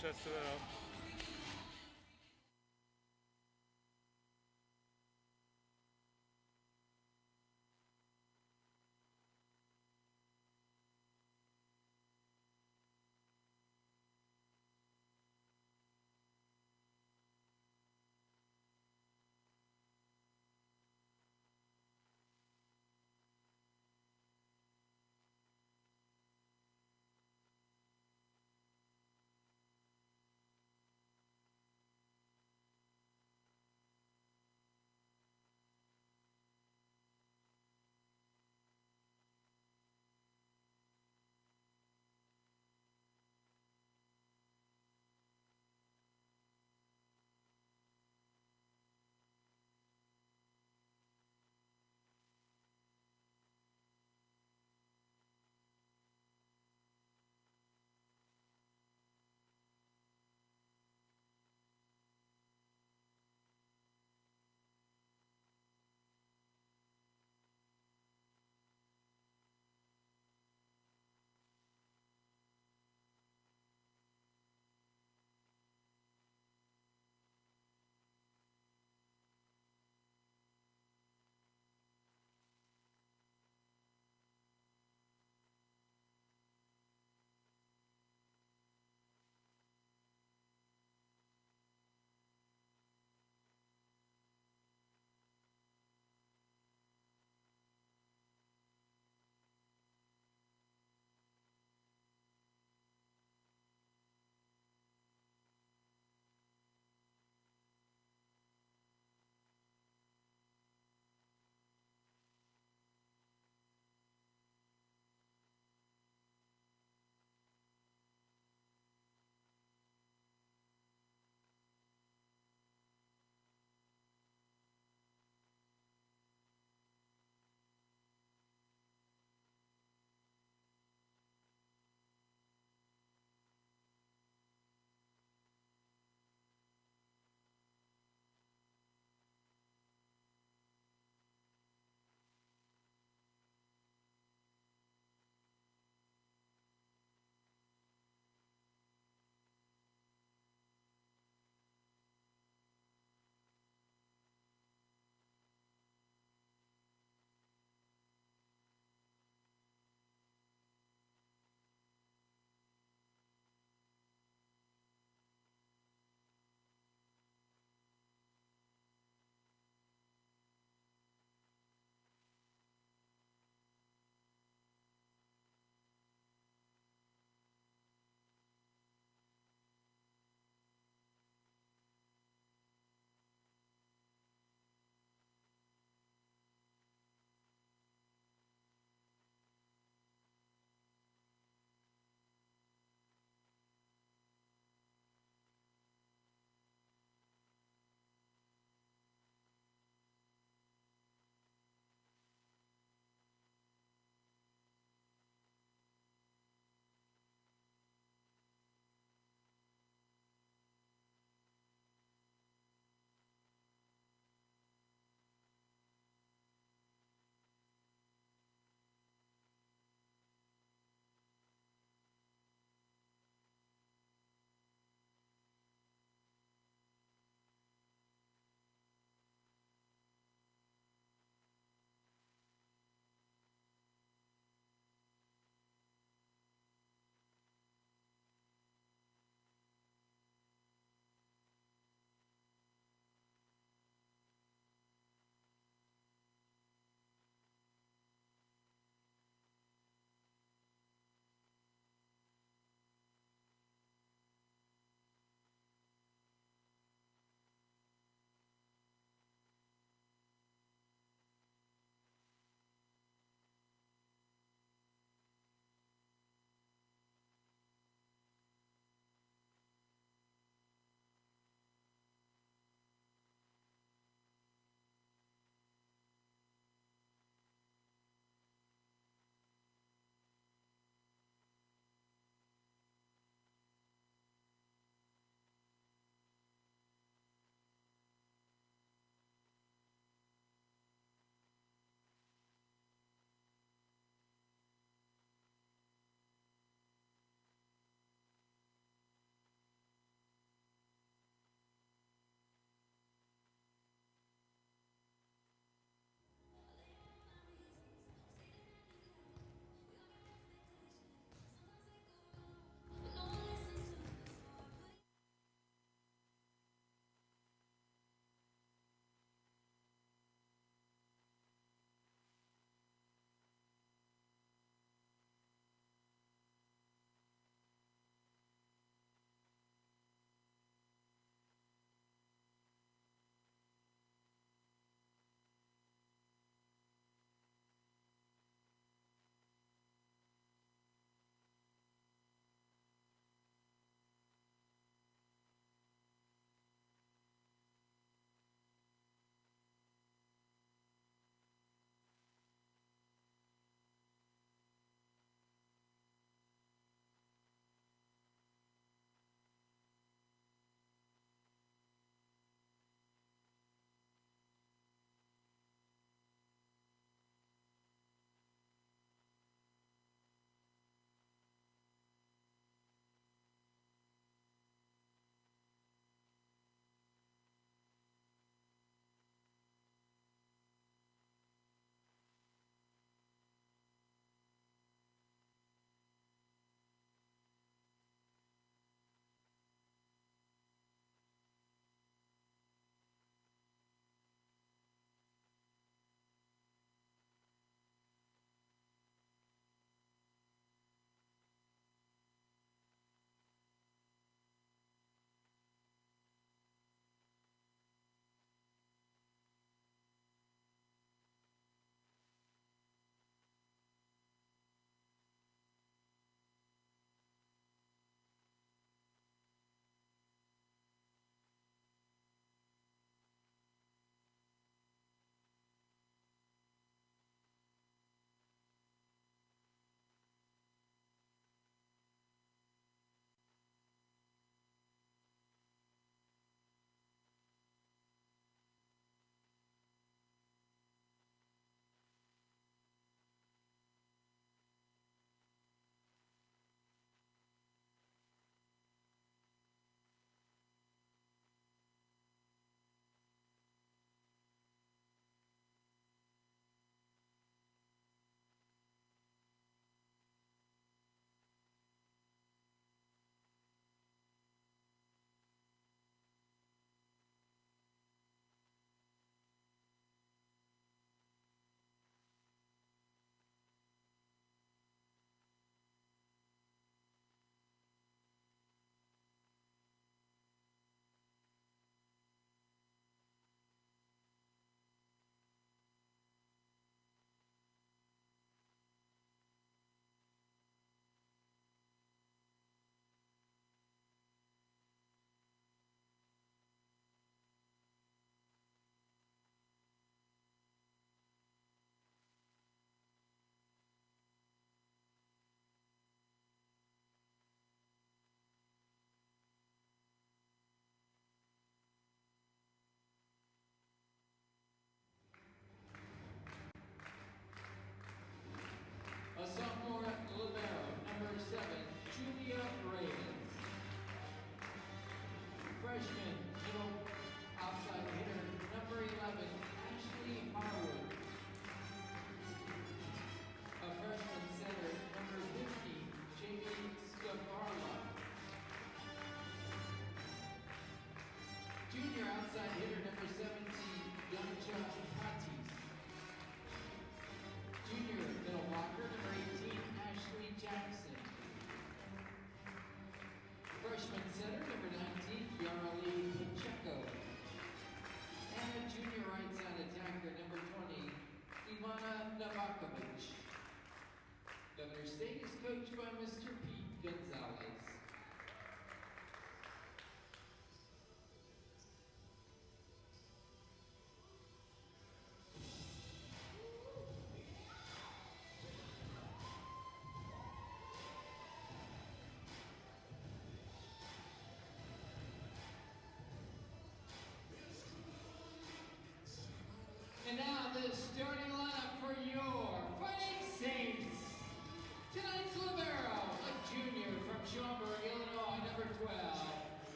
chested it out.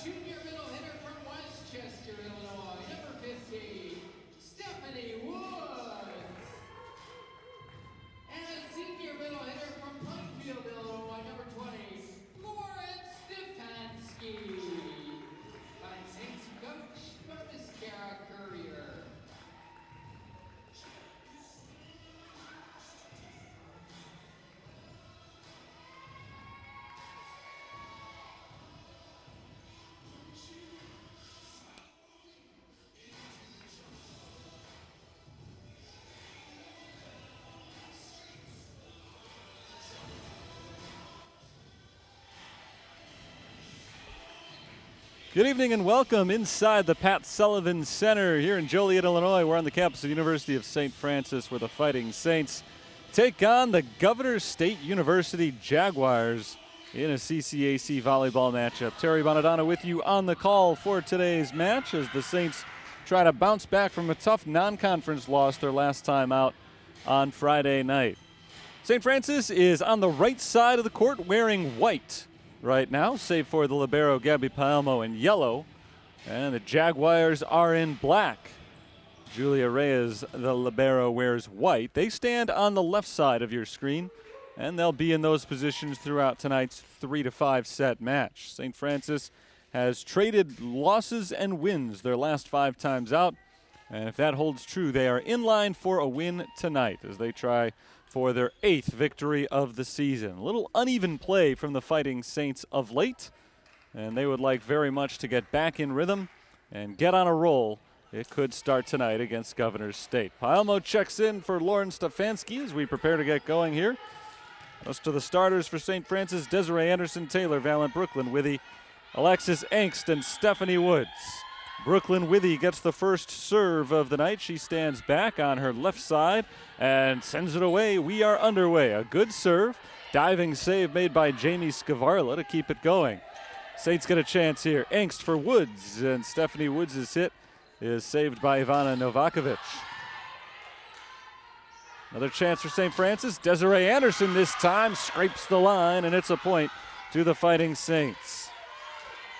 junior middle hitter from Westchester, Illinois, number 50, Stephanie Woods. And a senior middle hitter from Plainfield, Illinois, number 20, Lauren Stefanski. Fighting Saints coach, Kara Courier. Good evening and welcome inside the Pat Sullivan Center here in Joliet, Illinois. We're on the campus of the University of St. Francis where the Fighting Saints take on the Governor State University Jaguars in a CCAC volleyball matchup. Terry Bonadonna with you on the call for today's match as the Saints try to bounce back from a tough non-conference loss their last time out on Friday night. St. Francis is on the right side of the court wearing white right now, save for the libero Gabby Palmo in yellow, and the Jaguars are in black. Julia Reyes, the libero, wears white. They stand on the left side of your screen, and they'll be in those positions throughout tonight's 3-5 set match. St. Francis has traded losses and wins their last 5 times out, and if that holds true, they are in line for a win tonight as they try for their 8th victory of the season. A little uneven play from the Fighting Saints of late, and they would like very much to get back in rhythm and get on a roll. It could start tonight against Governor State. Palmo checks in for Lauren Stefanski as we prepare to get going here. As to the starters for St. Francis, Desiree Anderson, Taylor Valent, Brooklyn Withy, Alexis Angst, and Stephanie Woods. Brooklyn Withy gets the first serve of the night. She stands back on her left side and sends it away. We are underway. A good serve. Diving save made by Jamie Skavarla to keep it going. Saints get a chance here. Angst for Woods, and Stephanie Woods' hit is saved by Ivana Novakovic. Another chance for St. Francis. Desiree Anderson this time scrapes the line, and it's a point to the Fighting Saints.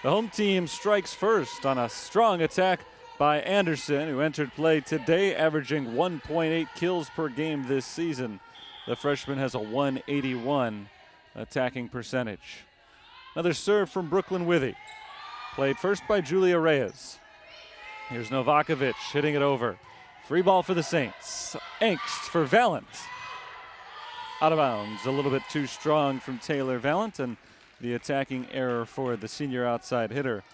The home team strikes first on a strong attack by Anderson, who entered play today, averaging 1.8 kills per game this season. The freshman has a 181 attacking percentage. Another serve from Brooklyn Withy. Played first by Julia Reyes. Here's Novakovic hitting it over. Free ball for the Saints. Angst for Valent. Out of bounds, a little bit too strong from Taylor Valent, and the attacking error for the senior outside hitter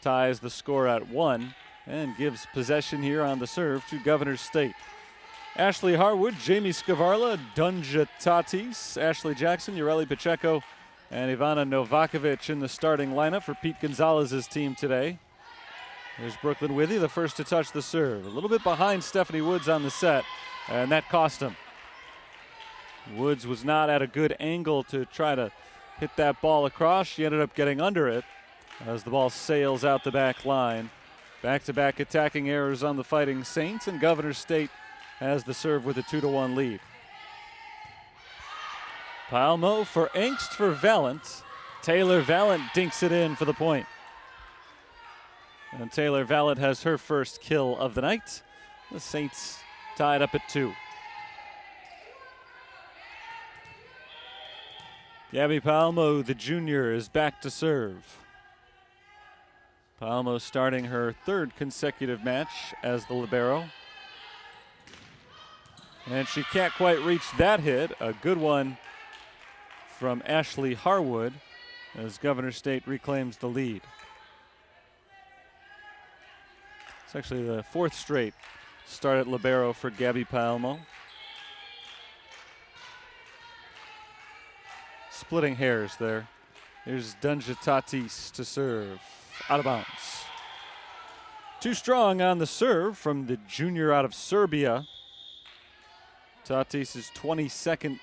ties the score at 1 and gives possession here on the serve to Governor State. Ashley Harwood, Jamie Skavarla, Dunja Tatis, Ashley Jackson, Ureli Pacheco, and Ivana Novakovic in the starting lineup for Pete Gonzalez's team today. There's Brooklyn Withy, the first to touch the serve. A little bit behind Stephanie Woods on the set, and that cost him. Woods was not at a good angle to try to hit that ball across. She ended up getting under it as the ball sails out the back line. Back-to-back attacking errors on the Fighting Saints, and Governor State has the serve with a 2-1 lead. Palmo for Angst for Valent. Taylor Valent dinks it in for the point. And Taylor Valent has her first kill of the night. The Saints tied up at 2. Gabby Palmo, the junior, is back to serve. Palmo starting her 3rd consecutive match as the libero. And she can't quite reach that hit. A good one from Ashley Harwood as Governor State reclaims the lead. It's actually the 4th straight start at libero for Gabby Palmo. Splitting hairs there. Here's Dunja Tatis to serve. Out of bounds. Too strong on the serve from the junior out of Serbia. Tatis' 22nd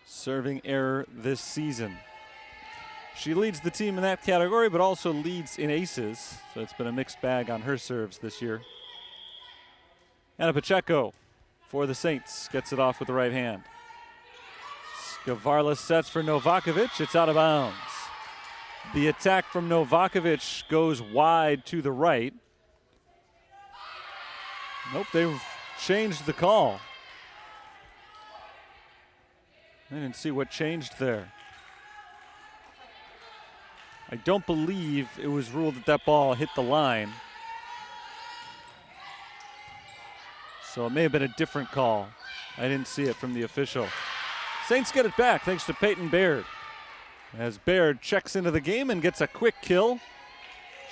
serving error this season. She leads the team in that category, but also leads in aces. So it's been a mixed bag on her serves this year. Anna Pacheco for the Saints gets it off with the right hand. Skavarla sets for Novakovic. It's out of bounds. The attack from Novakovic goes wide to the right. Nope, they've changed the call. I didn't see what changed there. I don't believe it was ruled that that ball hit the line. So it may have been a different call. I didn't see it from the official. Saints get it back thanks to Peyton Baird. As Baird checks into the game and gets a quick kill.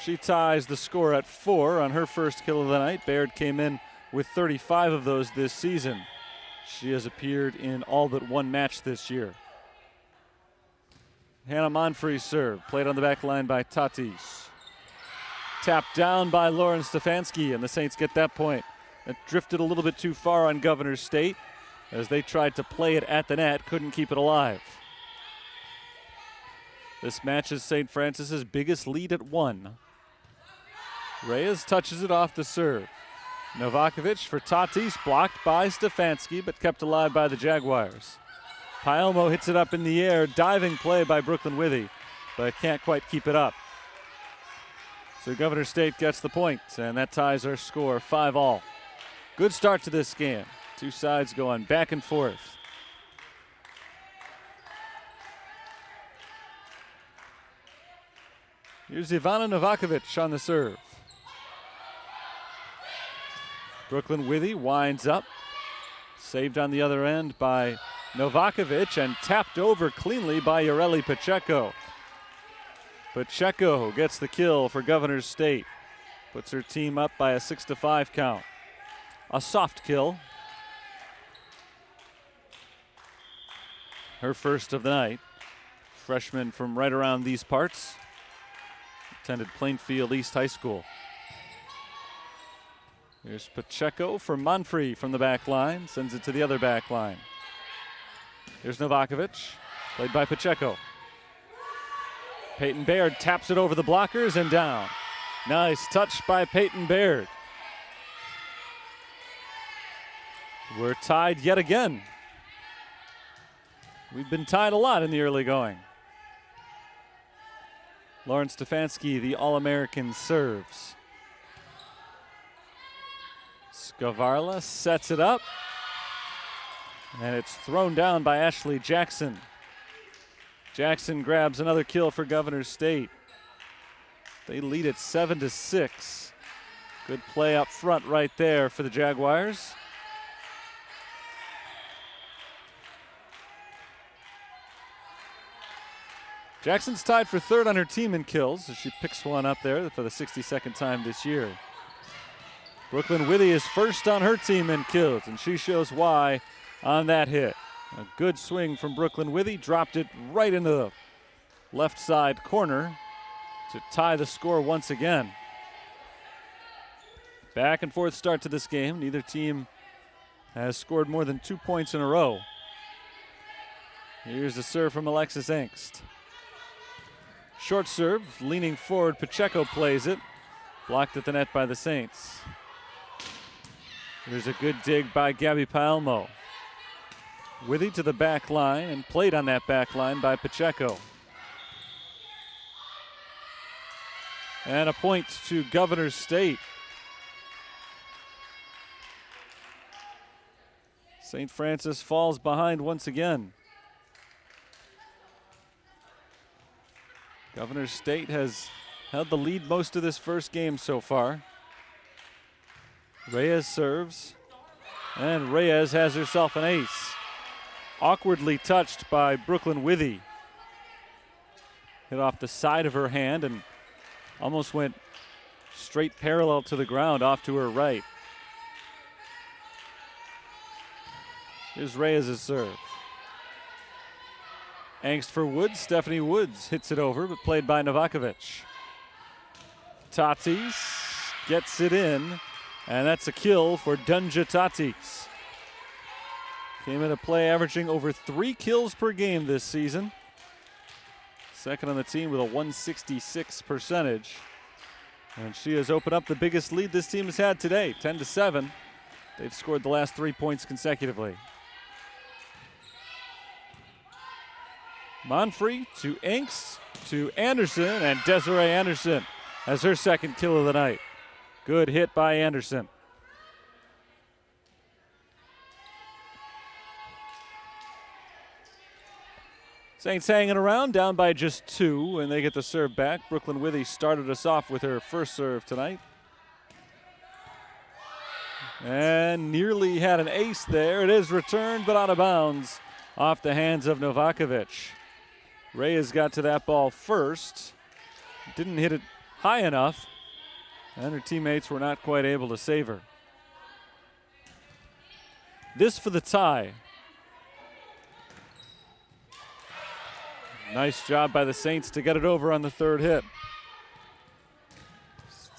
She ties the score at 4 on her first kill of the night. Baird came in with 35 of those this season. She has appeared in all but one match this year. Hannah Monfrey's serve, played on the back line by Tatis. Tapped down by Lauren Stefanski, and the Saints get that point. It drifted a little bit too far on Governor State as they tried to play it at the net, couldn't keep it alive. This match is St. Francis's biggest lead at 1. Reyes touches it off the serve. Novakovic for Tatis, blocked by Stefanski, but kept alive by the Jaguars. Paelmo hits it up in the air, diving play by Brooklyn Withy, but can't quite keep it up. So Governor State gets the point, and that ties our score 5-all. Good start to this game. Two sides going back and forth. Here's Ivana Novakovic on the serve. Brooklyn Withy winds up. Saved on the other end by Novakovic and tapped over cleanly by Yareli Pacheco. Pacheco gets the kill for Governor State. Puts her team up by a 6-5 count. A soft kill. Her first of the night. Freshman from right around these parts. Attended Plainfield East High School. Here's Pacheco for Monfrey from the back line. Sends it to the other back line. Here's Novakovic, played by Pacheco. Peyton Baird taps it over the blockers and down. Nice touch by Peyton Baird. We're tied yet again. We've been tied a lot in the early going. Lauren Stefanski, the All-American, serves. Skavarla sets it up. And it's thrown down by Ashley Jackson. Jackson grabs another kill for Governor State. They lead it 7-6. Good play up front right there for the Jaguars. Jackson's tied for third on her team in kills as she picks one up there for the 62nd time this year. Brooklyn Withy is first on her team in kills, and she shows why on that hit. A good swing from Brooklyn Withy, dropped it right into the left side corner to tie the score once again. Back and forth start to this game. Neither team has scored more than 2 points in a row. Here's the serve from Alexis Engst. Short serve, leaning forward, Pacheco plays it. Blocked at the net by the Saints. There's a good dig by Gabby Paelmo. Withy to the back line and played on that back line by Pacheco. And a point to Governor State. St. Francis falls behind once again. Governor State has held the lead most of this first game so far. Reyes serves, and Reyes has herself an ace. Awkwardly touched by Brooklyn Withy. Hit off the side of her hand and almost went straight parallel to the ground off to her right. Here's Reyes' serve. Angst for Woods. Stephanie Woods hits it over, but played by Novakovic. Tatis gets it in, and that's a kill for Dunja Tatis. Came into play averaging over 3 kills per game this season. Second on the team with a 166 percentage. And she has opened up the biggest lead this team has had today, 10-7. They've scored the last 3 points consecutively. Monfrey to Engst, to Anderson, and Desiree Anderson has her second kill of the night. Good hit by Anderson. Saints hanging around, down by just 2, and they get the serve back. Brooklyn Withy started us off with her first serve tonight. And nearly had an ace there. It is returned, but out of bounds off the hands of Novakovic. Reyes got to that ball first. Didn't hit it high enough, and her teammates were not quite able to save her. This for the tie. Nice job by the Saints to get it over on the third hit.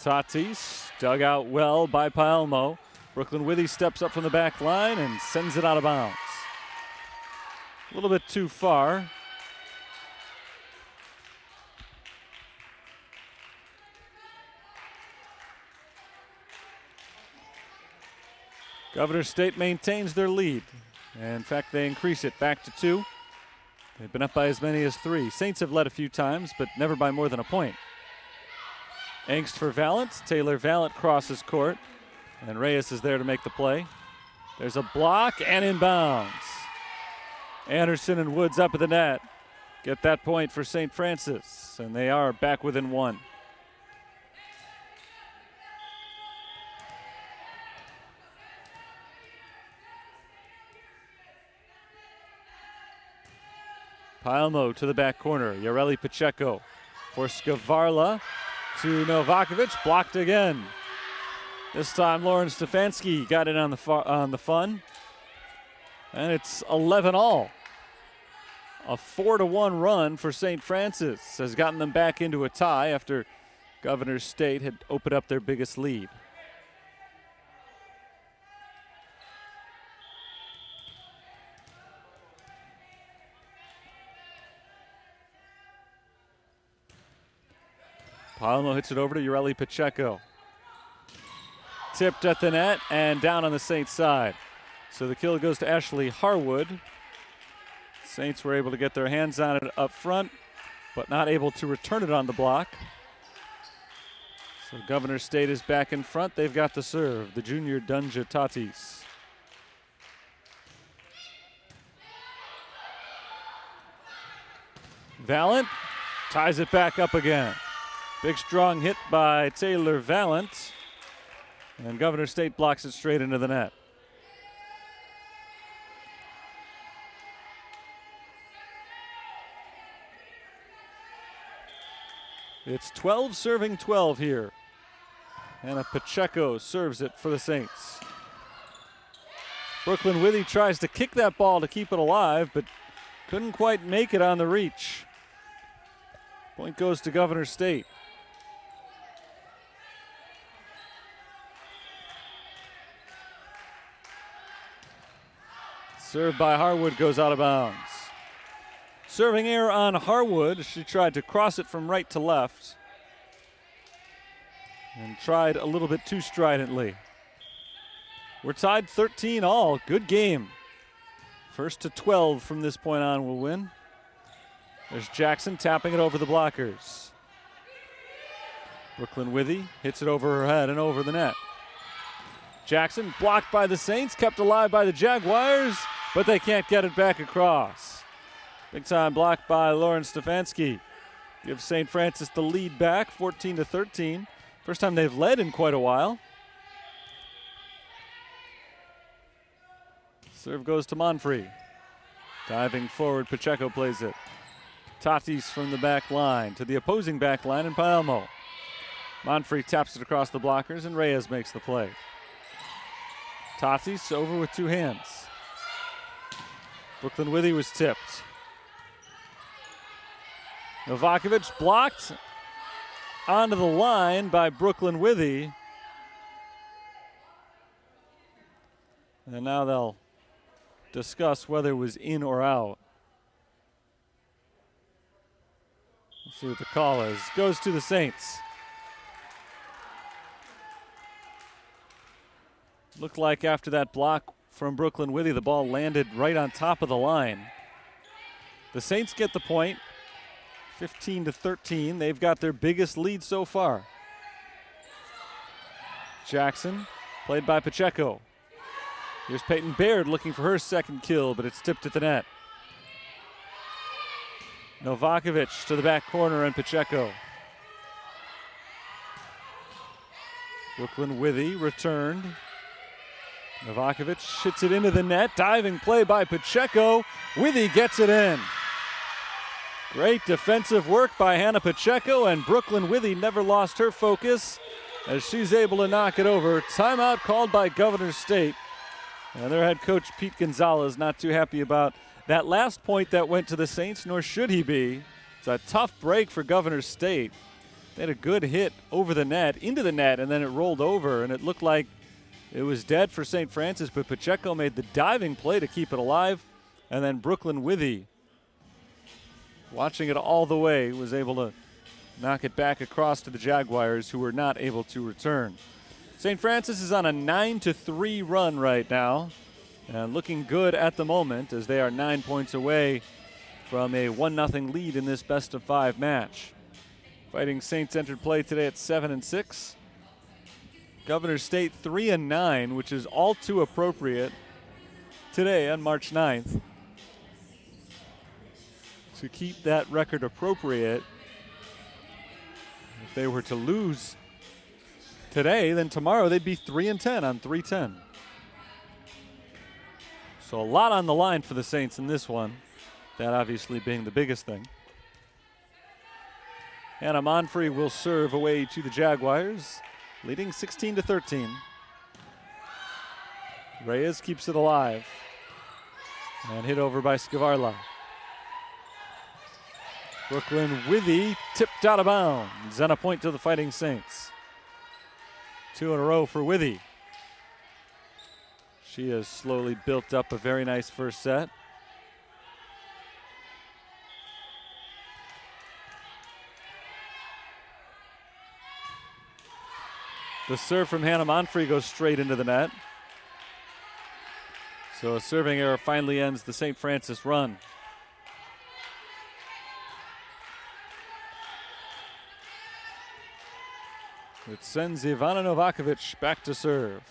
Tatis dug out well by Paelmo. Brooklyn Withy steps up from the back line and sends it out of bounds. A little bit too far. Governor State maintains their lead. And in fact, they increase it back to 2. They've been up by as many as 3. Saints have led a few times, but never by more than a point. Angst for Vallant. Taylor Vallant crosses court, and Reyes is there to make the play. There's a block and inbounds. Anderson and Woods up at the net. Get that point for St. Francis, and they are back within 1. Paelmo to the back corner. Yareli Pacheco for Skavarla to Novakovic. Blocked again. This time Lauren Stefanski got in on the fun. And it's 11-all. A 4-1 run for St. Francis has gotten them back into a tie after Governor State had opened up their biggest lead. Paelmo hits it over to Yareli Pacheco. Tipped at the net and down on the Saints side. So the kill goes to Ashley Harwood. Saints were able to get their hands on it up front, but not able to return it on the block. So Governor State is back in front. They've got the serve, the junior Dunja Tatis. Vallant ties it back up again. Big strong hit by Taylor Vallant. And Governor State blocks it straight into the net. It's 12 serving 12 here. And Pacheco serves it for the Saints. Brooklyn Withy tries to kick that ball to keep it alive, but couldn't quite make it on the reach. Point goes to Governor State. Served by Harwood goes out of bounds. Serving error on Harwood. She tried to cross it from right to left and tried a little bit too stridently. We're tied 13-all. Good game. First to 12 from this point on will win. There's Jackson tapping it over the blockers. Brooklyn Withy hits it over her head and over the net. Jackson blocked by the Saints, kept alive by the Jaguars, but they can't get it back across. Big time block by Lauren Stefanski. Gives St. Francis the lead back, 14-13. First time they've led in quite a while. Serve goes to Monfrey. Diving forward, Pacheco plays it. Tatis from the back line to the opposing back line, and Paelmo. Monfrey taps it across the blockers, and Reyes makes the play. Tatis over with 2 hands. Brooklyn Withy was tipped. Novakovic blocked onto the line by Brooklyn Withy. And now they'll discuss whether it was in or out. Let's see what the call is. Goes to the Saints. Looked like after that block from Brooklyn Withy, the ball landed right on top of the line. The Saints get the point, 15-13. They've got their biggest lead so far. Jackson, played by Pacheco. Here's Peyton Baird looking for her second kill, but it's tipped at the net. Novakovic to the back corner and Pacheco. Brooklyn Withy returned. Novakovic hits it into the net. Diving play by Pacheco. Withy gets it in. Great defensive work by Hannah Pacheco, and Brooklyn Withy never lost her focus as she's able to knock it over. Timeout called by Governor State. And their head coach, Pete Gonzalez, not too happy about that last point that went to the Saints, nor should he be. It's a tough break for Governor State. They had a good hit over the net, into the net, and then it rolled over, and it looked like it was dead for St. Francis, but Pacheco made the diving play to keep it alive, and then Brooklyn Withy, watching it all the way, was able to knock it back across to the Jaguars, who were not able to return. St. Francis is on a 9-3 run right now, and looking good at the moment as they are 9 points away from a 1-0 lead in this best-of-5 match. Fighting Saints entered play today at 7-6. Governor State 3-9, which is all too appropriate today on March 9th. To keep that record appropriate, if they were to lose today, then tomorrow they'd be 3-10 on 3-10. So a lot on the line for the Saints in this one, that obviously being the biggest thing. Hannah Monfrey will serve away to the Jaguars, leading 16-13. Reyes keeps it alive and hit over by Skavarla. Brooklyn Withy tipped out of bounds, and a point to the Fighting Saints. 2 in a row for Withy. She has slowly built up a very nice first set. The serve from Hannah Monfrey goes straight into the net. So a serving error finally ends the St. Francis run. It sends Ivana Novakovic back to serve.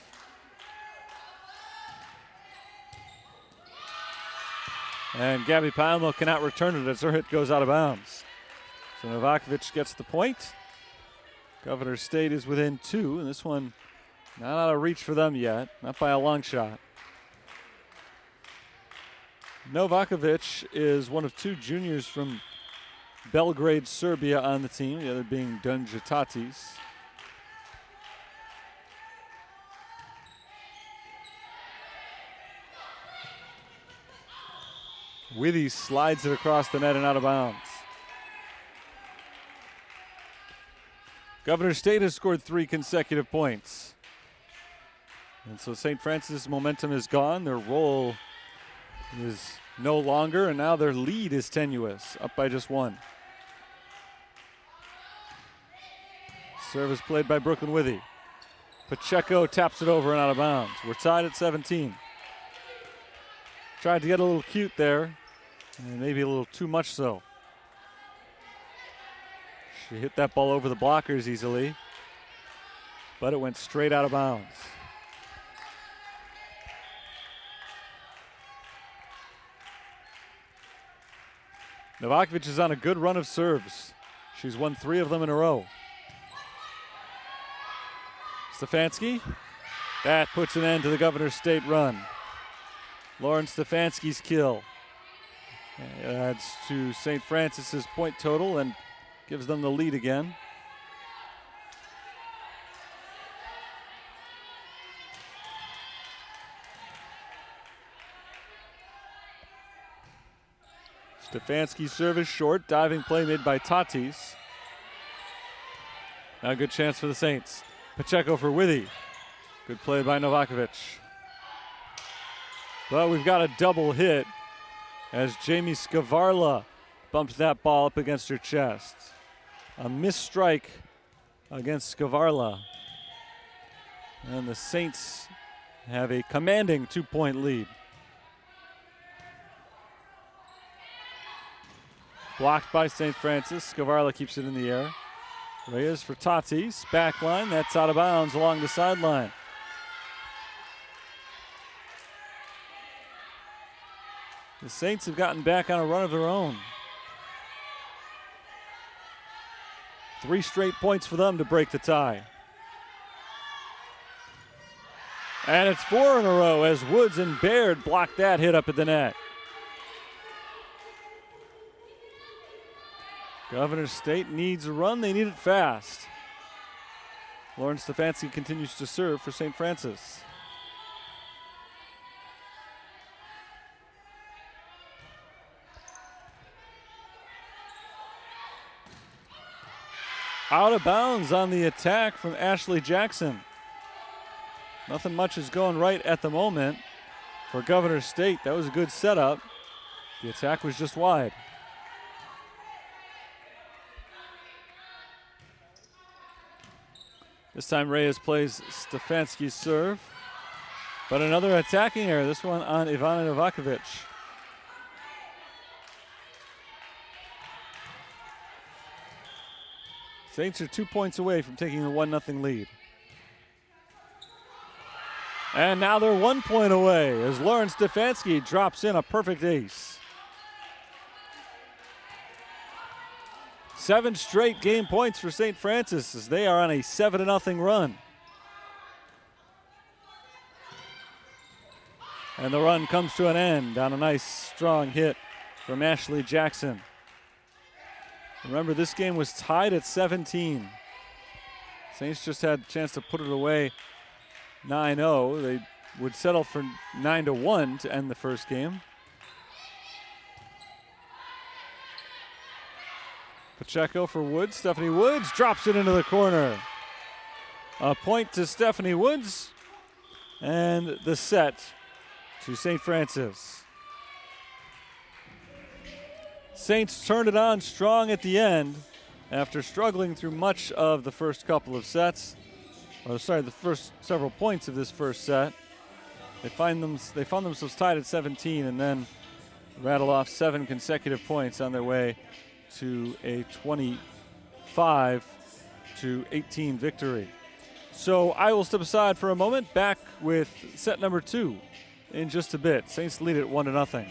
And Gabby Palmo cannot return it as her hit goes out of bounds. So Novakovic gets the point. Governor State is within 2, and this one not out of reach for them yet, not by a long shot. Novakovic is one of 2 juniors from Belgrade, Serbia on the team, the other being Dunja Tatis. Withy slides it across the net and out of bounds. Governor State has scored 3 consecutive points. And so St. Francis' momentum is gone. Their roll is no longer, and now their lead is tenuous, up by just 1. Service played by Brooklyn Withy. Pacheco taps it over and out of bounds. We're tied at 17. Tried to get a little cute there, and maybe a little too much so. She hit that ball over the blockers easily, but it went straight out of bounds. Novakovic is on a good run of serves. She's won 3 of them in a row. Stefanski, that puts an end to the Governor State run. Lauren Stefanski's kill adds to St. Francis's point total and gives them the lead again. Stefanski's service short, diving play made by Tatis. Now a good chance for the Saints. Pacheco for Withy. Good play by Novakovic. But we've got a double hit as Jamie Skavarla bumped that ball up against her chest. A missed strike against Skavarla. And the Saints have a commanding 2-point lead. Blocked by St. Francis. Scavarla keeps it in the air. Reyes for Tatis. Back line. That's out of bounds along the sideline. The Saints have gotten back on a run of their own. 3 straight points for them to break the tie. And it's 4 in a row as Woods and Baird block that hit up at the net. Governor State needs a run. They need it fast. Lauren Stefanski continues to serve for St. Francis. Out of bounds on the attack from Ashley Jackson. Nothing much is going right at the moment for Governor State. That was a good setup. The attack was just wide. This time Reyes plays Stefanski's serve. But another attacking error, this one on Ivana Novakovic. Saints are 2 points away from taking the 1-0 lead. And now they're 1 point away as Lauren Stefanski drops in a perfect ace. 7 straight game points for St. Francis as they are on a 7-0 run. And the run comes to an end on a nice strong hit from Ashley Jackson. Remember, this game was tied at 17. Saints just had a chance to put it away 9-0. They would settle for 9-1 to end the first game. Pacheco for Woods. Stephanie Woods drops it into the corner. A point to Stephanie Woods. And the set to St. Francis. Saints turned it on strong at the end after struggling through much of the first couple of sets. The first several points of this first set. They found themselves tied at 17 and then rattle off 7 consecutive points on their way to a 25-18 victory. So I will step aside for a moment, back with set number 2 in just a bit. Saints lead it 1-0.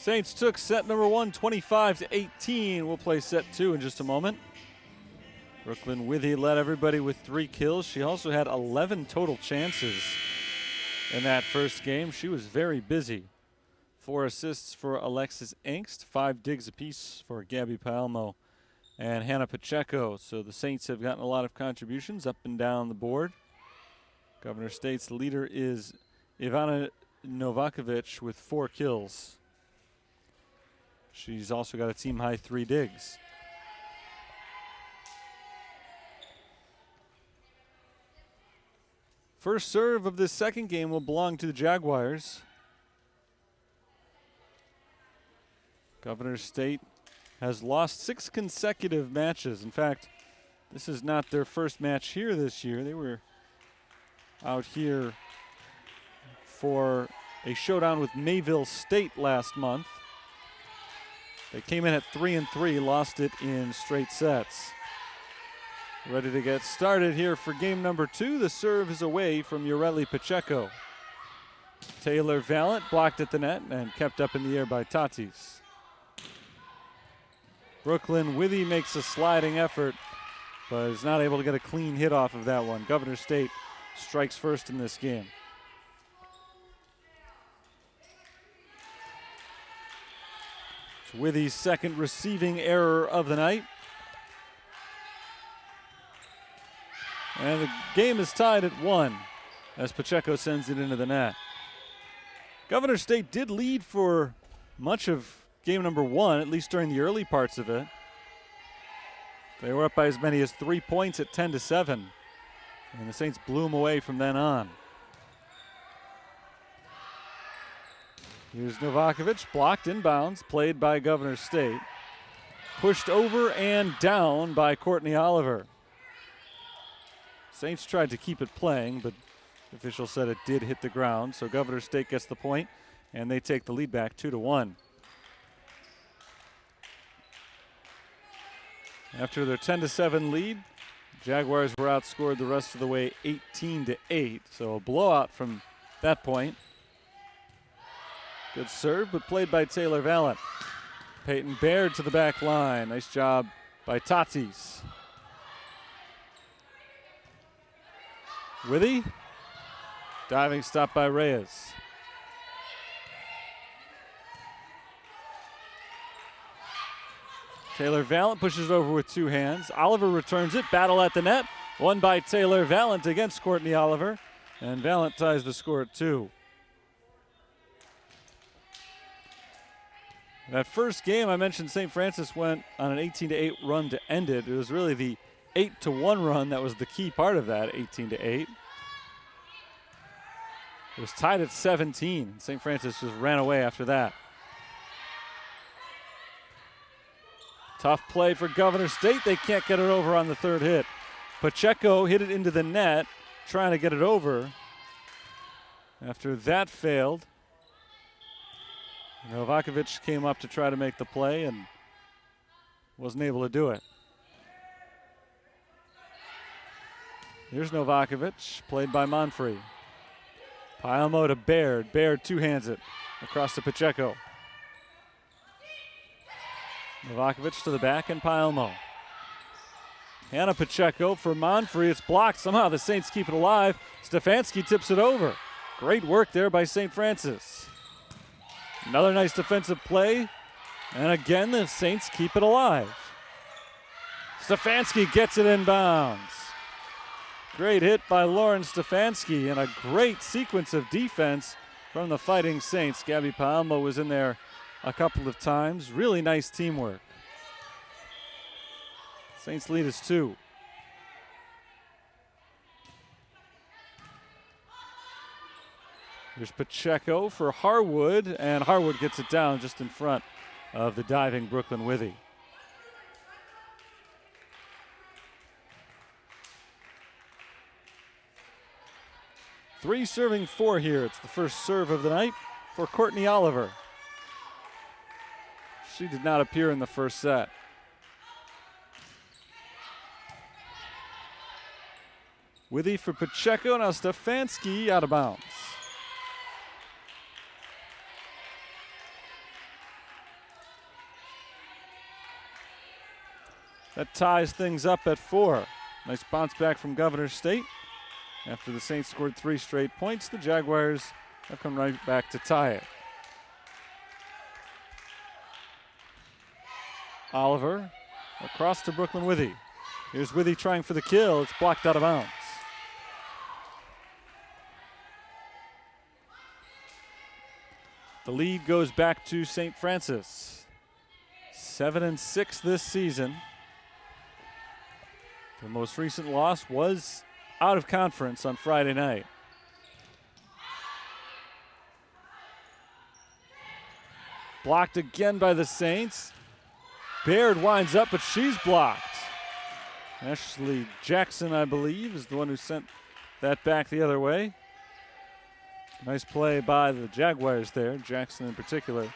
Saints took set number 1, 25-18. We'll play set 2 in just a moment. Brooklyn Withy led everybody with 3 kills. She also had 11 total chances in that first game. She was very busy. 4 assists for Alexis Angst, 5 digs apiece for Gabby Palmo and Hannah Pacheco. So the Saints have gotten a lot of contributions up and down the board. Governor State's leader is Ivana Novakovic with 4 kills. She's also got a team-high 3 digs. First serve of this second game will belong to the Jaguars. Governor State has lost 6 consecutive matches. In fact, this is not their first match here this year. They were out here for a showdown with Mayville State last month. They came in at 3-3, lost it in straight sets. Ready to get started here for game number 2. The serve is away from Ureli Pacheco. Taylor Valent blocked at the net and kept up in the air by Tatis. Brooklyn Withy makes a sliding effort, but is not able to get a clean hit off of that one. Governor State strikes first in this game. It's Withy's second receiving error of the night. And the game is tied at 1 as Pacheco sends it into the net. Governor State did lead for much of game number 1, at least during the early parts of it. They were up by as many as 3 points at 10-7, and the Saints blew them away from then on. Here's Novakovic, blocked inbounds, played by Governor State. Pushed over and down by Courtney Oliver. Saints tried to keep it playing, but the official said it did hit the ground, so Governor State gets the point, and they take the lead back 2-1. After their 10-7 lead, Jaguars were outscored the rest of the way 18-8, so a blowout from that point. Good serve, but played by Taylor Valent. Peyton Baird to the back line. Nice job by Tatis. Withy. Diving stop by Reyes. Taylor Valent pushes it over with 2 hands. Oliver returns it. Battle at the net. Won by Taylor Valent against Courtney Oliver. And Valent ties the score at 2. That first game, I mentioned St. Francis went on an 18-8 run to end it. It was really the 8-1 run that was the key part of that 18-8. It was tied at 17. St. Francis just ran away after that. Tough play for Governor State. They can't get it over on the third hit. Pacheco hit it into the net, trying to get it over. After that failed, Novakovic came up to try to make the play and wasn't able to do it. Here's Novakovic, played by Monfrey. Palmo to Baird. Baird two-hands it across to Pacheco. Novakovic to the back and Palmo. Hannah Pacheco for Monfrey. It's blocked. Somehow the Saints keep it alive. Stefanski tips it over. Great work there by St. Francis. Another nice defensive play. And again, the Saints keep it alive. Stefanski gets it inbounds. Great hit by Lauren Stefanski and a great sequence of defense from the Fighting Saints. Gabby Palmo was in there a couple of times. Really nice teamwork. Saints lead is 2. Here's Pacheco for Harwood, and Harwood gets it down just in front of the diving Brooklyn Withy. Three serving 4 here. It's the first serve of the night for Courtney Oliver. She did not appear in the first set. Withy for Pacheco. Now Stefanski out of bounds. That ties things up at 4. Nice bounce back from Governor State. After the Saints scored 3 straight points, the Jaguars have come right back to tie it. Oliver across to Brooklyn Withy. Here's Withy trying for the kill. It's blocked out of bounds. The lead goes back to St. Francis. 7-6 this season. The most recent loss was out of conference on Friday night. Blocked again by the Saints. Baird winds up, but she's blocked. Ashley Jackson, I believe, is the one who sent that back the other way. Nice play by the Jaguars there, Jackson in particular,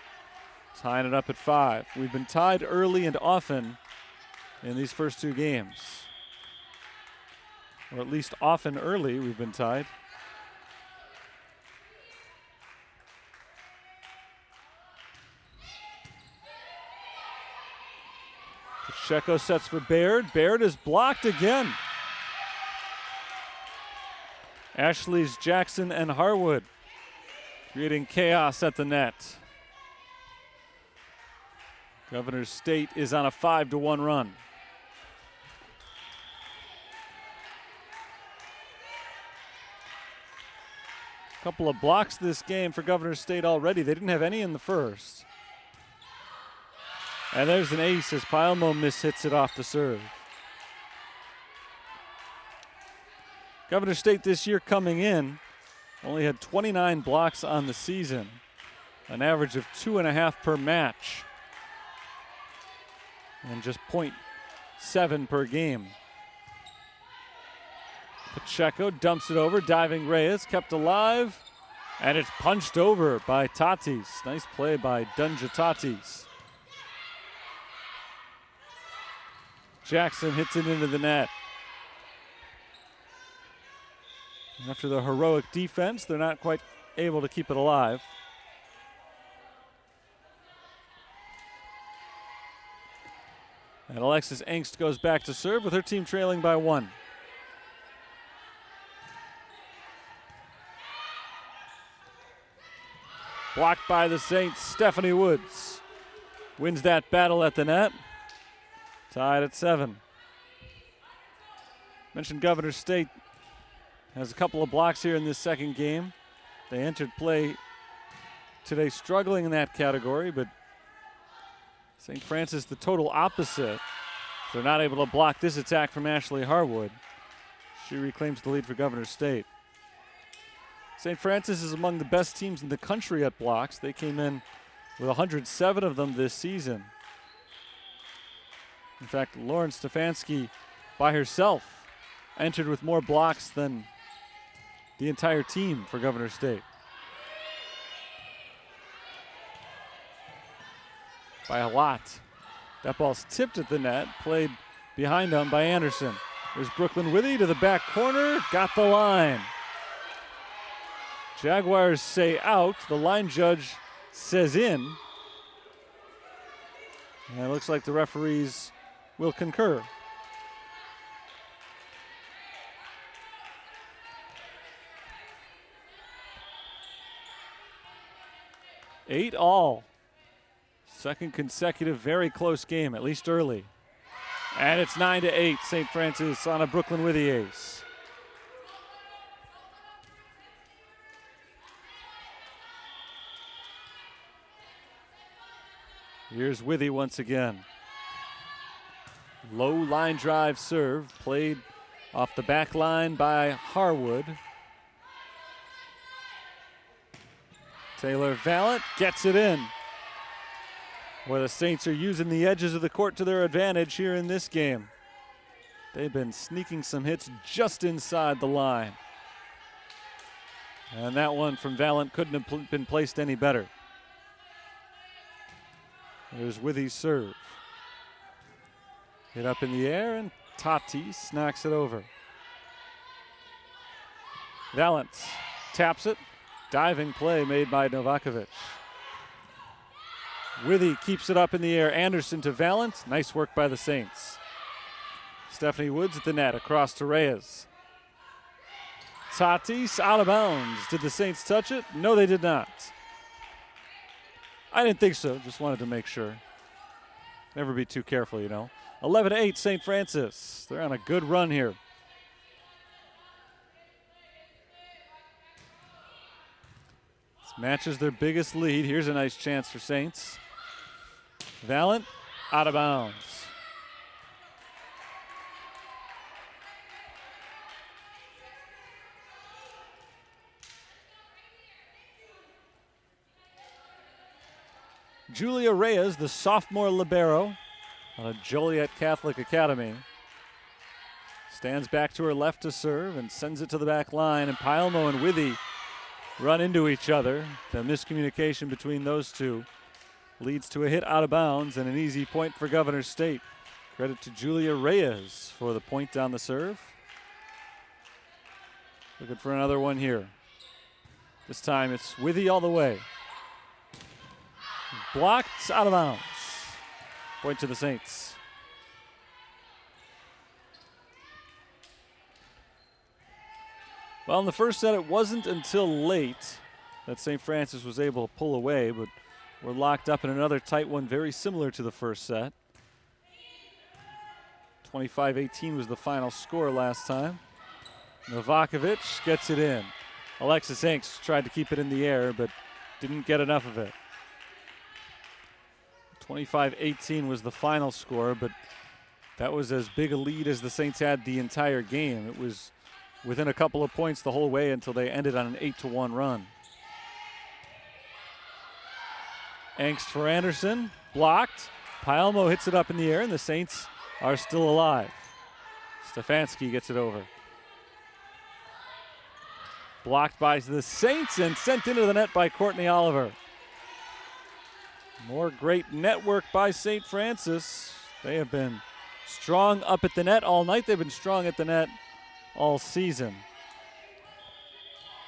tying it up at 5. We've been tied early and often in these first 2 games. Or at least often early we've been tied. Pacheco sets for Baird. Baird is blocked again. Ashley's Jackson and Harwood creating chaos at the net. Governor State is on a 5-1 run. Couple of blocks this game for Governor State already. They didn't have any in the first. And there's an ace as Paelmo mishits it off the serve. Governor State this year coming in only had 29 blocks on the season, an average of 2.5 per match, and just 0.7 per game. Pacheco dumps it over, diving Reyes, kept alive, and it's punched over by Tatis. Nice play by Dunja Tatis. Jackson hits it into the net. After the heroic defense, they're not quite able to keep it alive. And Alexis Engst goes back to serve with her team trailing by 1. Blocked by the Saints. Stephanie Woods wins that battle at the net. Tied at 7. Mentioned Governor State has a couple of blocks here in this second game. They entered play today struggling in that category, but St. Francis the total opposite. They're not able to block this attack from Ashley Harwood. She reclaims the lead for Governor State. St. Francis is among the best teams in the country at blocks. They came in with 107 of them this season. In fact, Lauren Stefanski by herself entered with more blocks than the entire team for Governor State. By a lot. That ball's tipped at the net, played behind them by Anderson. There's Brooklyn Withy to the back corner, got the line. Jaguars say out, the line judge says in. And it looks like the referees will concur. Eight all. Second consecutive very close game, at least early. And it's 9-8, St. Francis on a Brooklyn Withy ace. Here's Withy once again. Low line drive serve, played off the back line by Harwood. Taylor Vallant gets it in. Where the Saints are using the edges of the court to their advantage here in this game. They've been sneaking some hits just inside the line. And that one from Vallant couldn't have been placed any better. There's Withy's serve. Hit up in the air, and Tatis knocks it over. Vallant taps it. Diving play made by Novakovic. Withy keeps it up in the air. Anderson to Vallant. Nice work by the Saints. Stephanie Woods at the net, across to Reyes. Tatis out of bounds. Did the Saints touch it? No, they did not. I didn't think so, just wanted to make sure. Never be too careful, you know. 11-8 St. Francis. They're on a good run here. This matches their biggest lead. Here's a nice chance for Saints. Valent out of bounds. Julia Reyes, the sophomore libero on a Joliet Catholic Academy, stands back to her left to serve and sends it to the back line, and Pailmo and Withy run into each other. The miscommunication between those two leads to a hit out of bounds and an easy point for Governor State. Credit to Julia Reyes for the point down the serve. Looking for another one here. This time it's Withy all the way. Blocked, out of bounds. Point to the Saints. Well, in the first set, it wasn't until late that St. Francis was able to pull away, but we're locked up in another tight one very similar to the first set. 25-18 was the final score last time. Novakovic gets it in. Alexis Hanks tried to keep it in the air, but didn't get enough of it. 25-18 was the final score, but that was as big a lead as the Saints had the entire game. It was within a couple of points the whole way until they ended on an 8-1 run. Angst for Anderson, blocked. Pailmo hits it up in the air, and the Saints are still alive. Stefanski gets it over. Blocked by the Saints and sent into the net by Courtney Oliver. More great network by St. Francis. They have been strong up at the net all night. They've been strong at the net all season.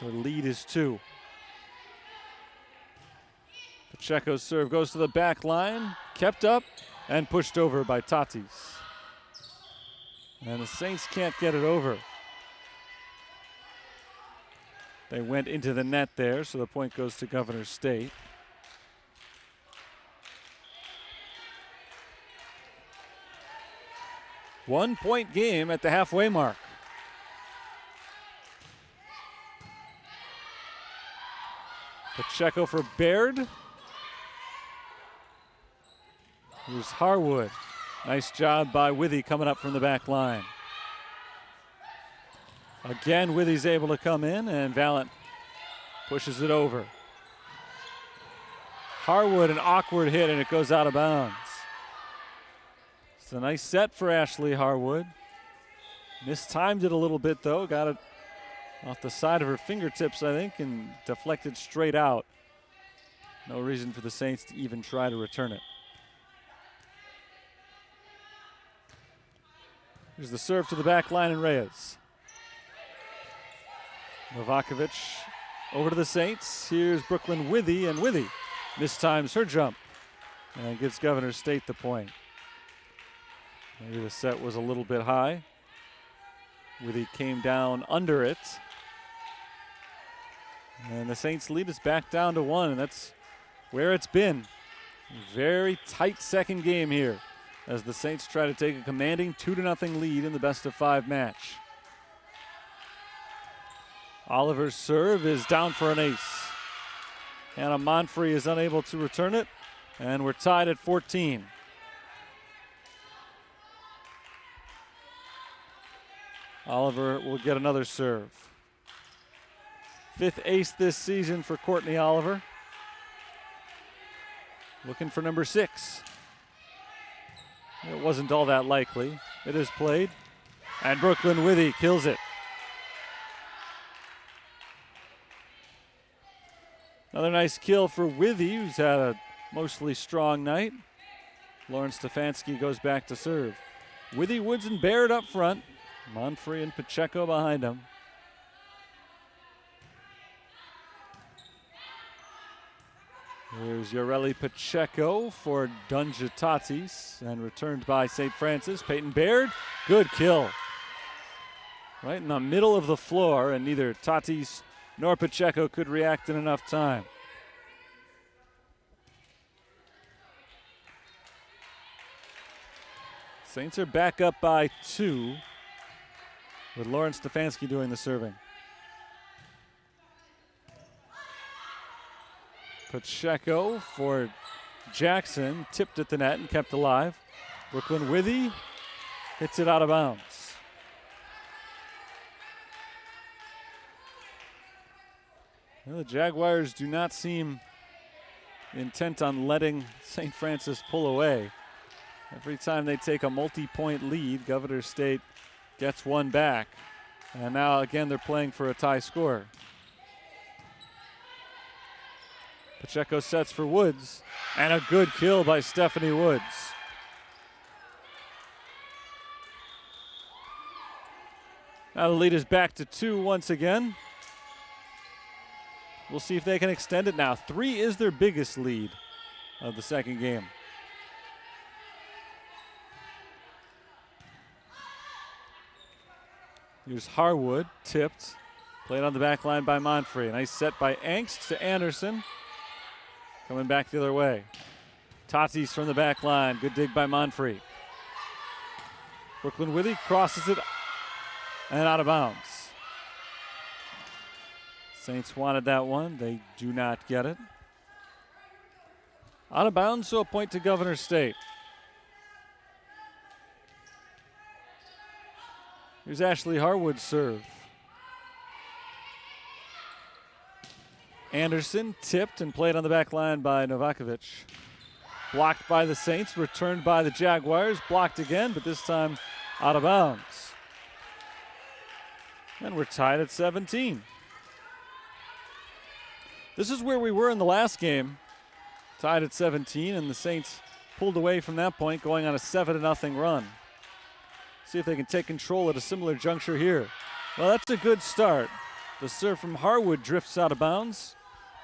Their lead is 2. Pacheco's serve goes to the back line, kept up and pushed over by Tatis. And the Saints can't get it over. They went into the net there, so the point goes to Governor State. One-point game at the halfway mark. Pacheco for Baird. Here's Harwood. Nice job by Withy coming up from the back line. Again, Withy's able to come in, and Valent pushes it over. Harwood, an awkward hit, and it goes out of bounds. It's a nice set for Ashley Harwood. Mistimed it a little bit, though. Got it off the side of her fingertips, I think, and deflected straight out. No reason for the Saints to even try to return it. Here's the serve to the back line, and Reyes. Novakovic over to the Saints. Here's Brooklyn Withy, and Withy mistimes her jump and gives Governor State the point. Maybe the set was a little bit high. Withy came down under it. And the Saints lead is back down to 1, and that's where it's been. Very tight second game here as the Saints try to take a commanding 2-0 lead in the best-of-5 match. Oliver's serve is down for an ace. Hannah Monfrey is unable to return it, and we're tied at 14. Oliver will get another serve. 5th ace this season for Courtney Oliver. Looking for number 6. It wasn't all that likely. It is played, and Brooklyn Withy kills it. Another nice kill for Withy, who's had a mostly strong night. Lauren Stefanski goes back to serve. Withy, Woods, and Baird up front. Monfrey and Pacheco behind him. Here's Yoreli Pacheco for Dunja-Tatis and returned by St. Francis. Peyton Baird, good kill. Right in the middle of the floor, and neither Tatis nor Pacheco could react in enough time. Saints are back up by 2 with Lauren Stefanski doing the serving. Pacheco for Jackson, tipped at the net and kept alive. Brooklyn Withy hits it out of bounds. Well, the Jaguars do not seem intent on letting St. Francis pull away. Every time they take a multi-point lead, Governor State gets one back. And now again they're playing for a tie score. Pacheco sets for Woods, and a good kill by Stephanie Woods. Now the lead is back to 2 once again. We'll see if they can extend it now. 3 is their biggest lead of the second game. Here's Harwood, tipped. Played on the back line by Monfrey. Nice set by Angst to Anderson. Coming back the other way. Tatis from the back line. Good dig by Monfrey. Brooklyn Withy crosses it and out of bounds. Saints wanted that one. They do not get it. Out of bounds, so a point to Governor State. Here's Ashley Harwood's serve. Anderson tipped and played on the back line by Novakovic. Blocked by the Saints, returned by the Jaguars. Blocked again, but this time out of bounds. And we're tied at 17. This is where we were in the last game. Tied at 17, and the Saints pulled away from that point, going on a 7-0 run. See if they can take control at a similar juncture here. Well, that's a good start. The serve from Harwood drifts out of bounds,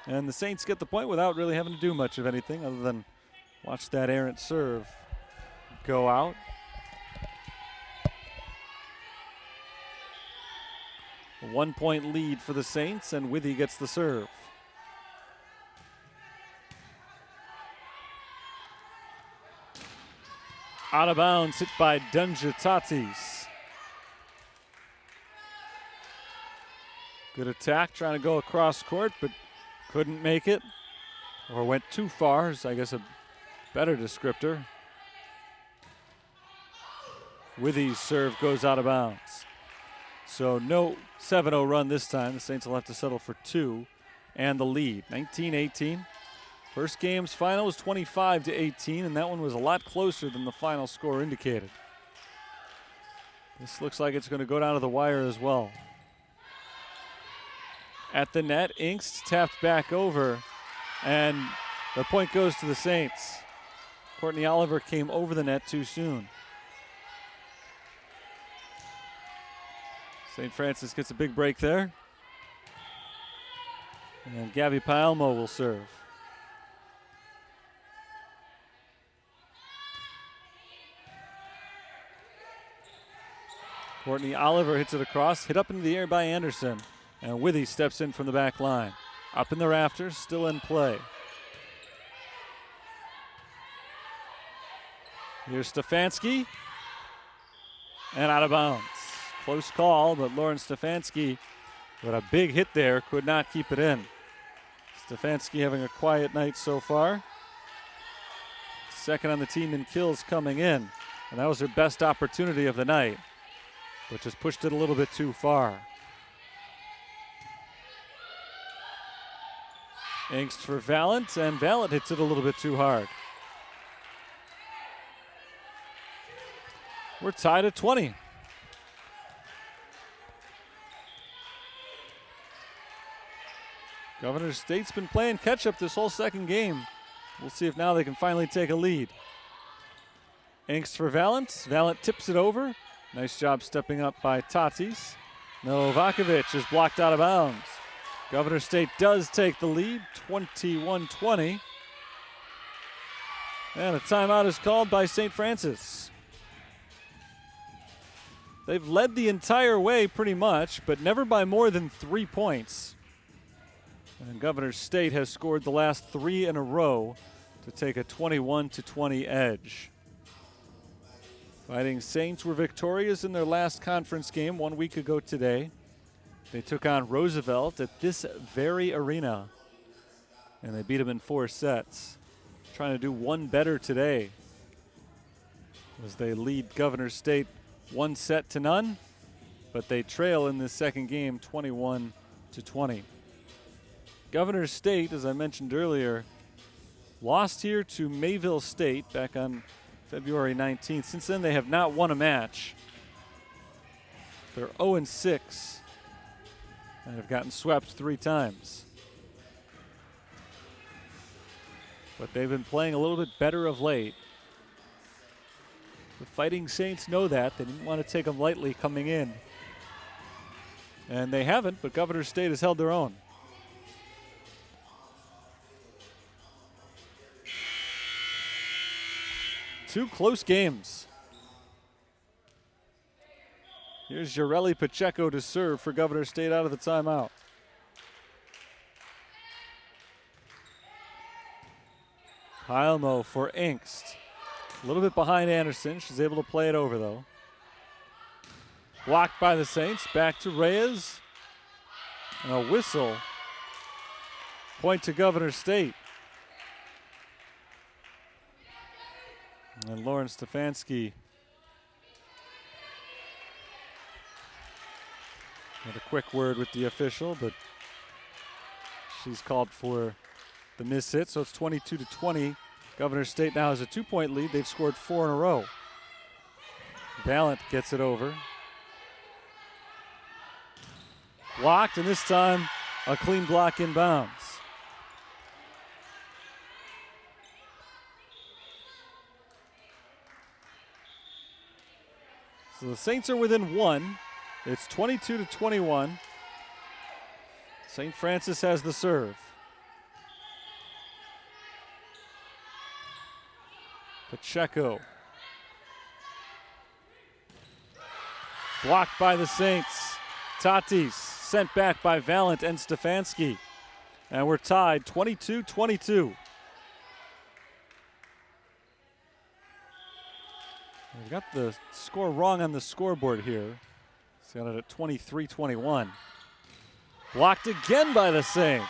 and the Saints get the point without really having to do much of anything other than watch that errant serve go out. A 1-point lead for the Saints, and Withy gets the serve. Out of bounds, hit by Dunja-Tatis. Good attack, trying to go across court, but couldn't make it. Or went too far, is I guess a better descriptor. Withy's serve goes out of bounds. So no 7-0 run this time. The Saints will have to settle for 2 and the lead, 19-18. First game's final was 25-18, and that one was a lot closer than the final score indicated. This looks like it's going to go down to the wire as well. At the net, Inkst tapped back over, and the point goes to the Saints. Courtney Oliver came over the net too soon. St. Francis gets a big break there. And Gabby Palmo will serve. Courtney Oliver hits it across, hit up into the air by Anderson. And Withy steps in from the back line. Up in the rafters, still in play. Here's Stefanski. And out of bounds. Close call, but Lauren Stefanski with a big hit there could not keep it in. Stefanski having a quiet night so far. Second on the team in kills coming in. And that was her best opportunity of the night, but just pushed it a little bit too far. Angst for Valent, and Valent hits it a little bit too hard. We're tied at 20. Governor State's been playing catch-up this whole second game. We'll see if now they can finally take a lead. Angst for Valent. Valent tips it over. Nice job stepping up by Tatis. Novakovic is blocked out of bounds. Governor State does take the lead, 21-20. And a timeout is called by St. Francis. They've led the entire way pretty much, but never by more than 3 points. And Governor State has scored the last 3 in a row to take a 21-20 edge. Fighting Saints were victorious in their last conference game 1 week ago today. They took on Roosevelt at this very arena, and they beat them in 4 sets. Trying to do one better today as they lead Governor State 1-0, but they trail in this second game 21-20. Governor State, as I mentioned earlier, lost here to Mayville State back on February 19th. Since then, they have not won a match. They're 0-6 and have gotten swept 3 times. But they've been playing a little bit better of late. The Fighting Saints know that. They didn't want to take them lightly coming in. And they haven't, but Governor State has held their own. Two close games. Here's Jareli Pacheco to serve for Governor State out of the timeout. Heilmo for Inkst. A little bit behind Anderson. She's able to play it over, though. Blocked by the Saints. Back to Reyes. And a whistle. Point to Governor State. And Lauren Stefanski had a quick word with the official, but she's called for the miss hit, so it's 22-20. Governor State now has a 2-point lead. They've scored 4 in a row. Valent gets it over. Blocked, and this time a clean block inbounds. So the Saints are within 1. It's 22-21. St. Francis has the serve. Pacheco. Blocked by the Saints. Tatis sent back by Valent and Stefanski. And we're tied 22-22. We've got the score wrong on the scoreboard here. It's got it at 23-21. Blocked again by the Saints.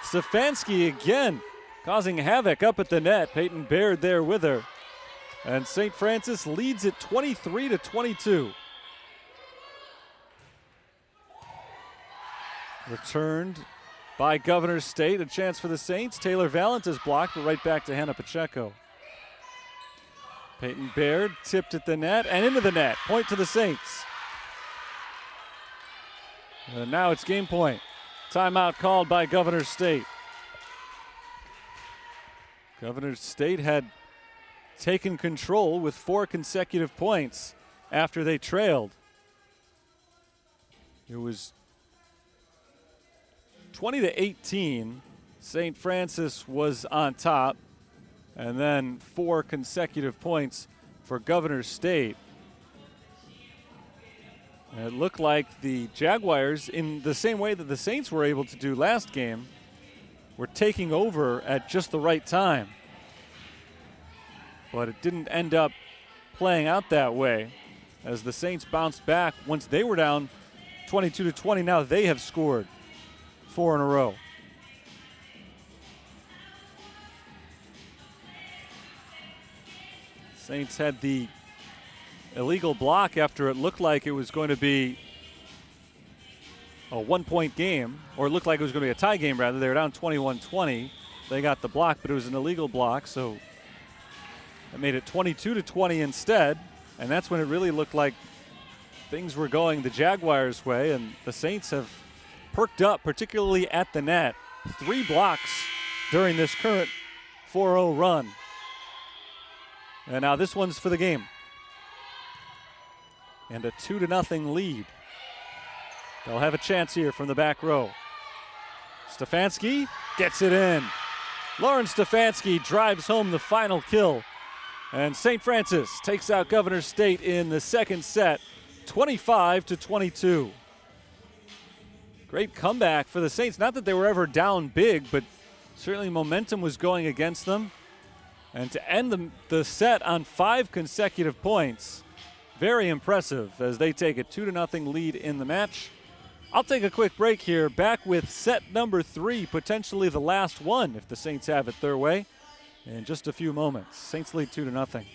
Stefanski again causing havoc up at the net. Peyton Baird there with her. And St. Francis leads it 23-22. Returned by Governor State. A chance for the Saints. Taylor Valent is blocked, but right back to Hannah Pacheco. Peyton Baird tipped at the net and into the net. Point to the Saints. And now it's game point. Timeout called by Governor State. Governor State had taken control with 4 consecutive points after they trailed. It was 20-18. St. Francis was on top. And then 4 consecutive points for Governor State. And it looked like the Jaguars, in the same way that the Saints were able to do last game, were taking over at just the right time. But it didn't end up playing out that way as the Saints bounced back. Once they were down 22-20, now they have scored 4 in a row. Saints had the illegal block after it looked like it was going to be a 1-point game, or it looked like it was going to be a tie game, rather. They were down 21-20. They got the block, but it was an illegal block, so it made it 22-20 instead, and that's when it really looked like things were going the Jaguars' way, and the Saints have perked up, particularly at the net. 3 blocks during this current 4-0 run. And now this one's for the game. And a 2-0 lead. They'll have a chance here from the back row. Stefanski gets it in. Lauren Stefanski drives home the final kill. And St. Francis takes out Governor State in the second set, 25-22. Great comeback for the Saints. Not that they were ever down big, but certainly momentum was going against them. And to end the set on 5 consecutive points, very impressive as they take a 2-0 lead in the match. I'll take a quick break here. Back with set number 3, potentially the last one if the Saints have it their way, in just a few moments. Saints lead 2-0.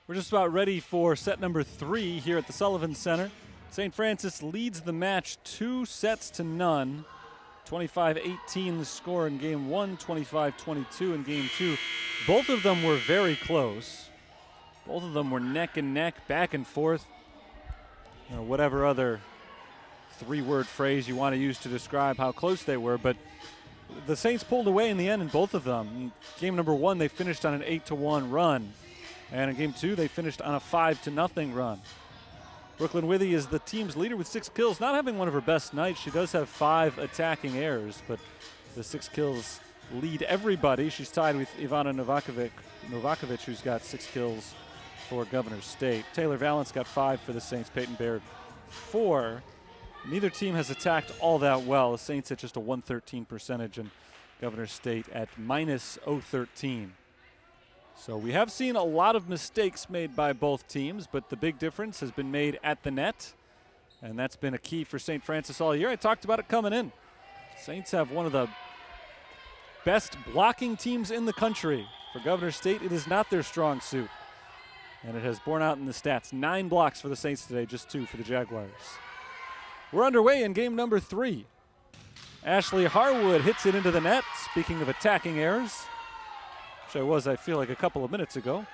We're just about ready for set number 3 here at the Sullivan Center. St. Francis leads the match 2-0. 25-18 the score in game 1, 25-22 in game 2. Both of them were very close. Both of them were neck and neck, back and forth. Whatever other 3-word phrase you want to use to describe how close they were, but the Saints pulled away in the end in both of them. In game number 1, they finished on an 8-1 run. And in game 2, they finished on a 5-0 run. Brooklyn Withy is the team's leader with 6 kills, not having one of her best nights. She does have 5 attacking errors, but the 6 kills lead everybody. She's tied with Ivana Novakovic, who's got 6 kills for Governor State. Taylor Valance got 5 for the Saints. Peyton Baird 4. Neither team has attacked all that well. The Saints at just a 113 percentage and Governor State at minus 013. So we have seen a lot of mistakes made by both teams, but the big difference has been made at the net, and that's been a key for St. Francis all year. I talked about it coming in. Saints have one of the best blocking teams in the country. For Governor State, it is not their strong suit, and it has borne out in the stats. 9 blocks for the Saints today, just 2 for the Jaguars. We're underway in game number 3. Ashley Harwood hits it into the net. Speaking of attacking errors, which I feel like a couple of minutes ago.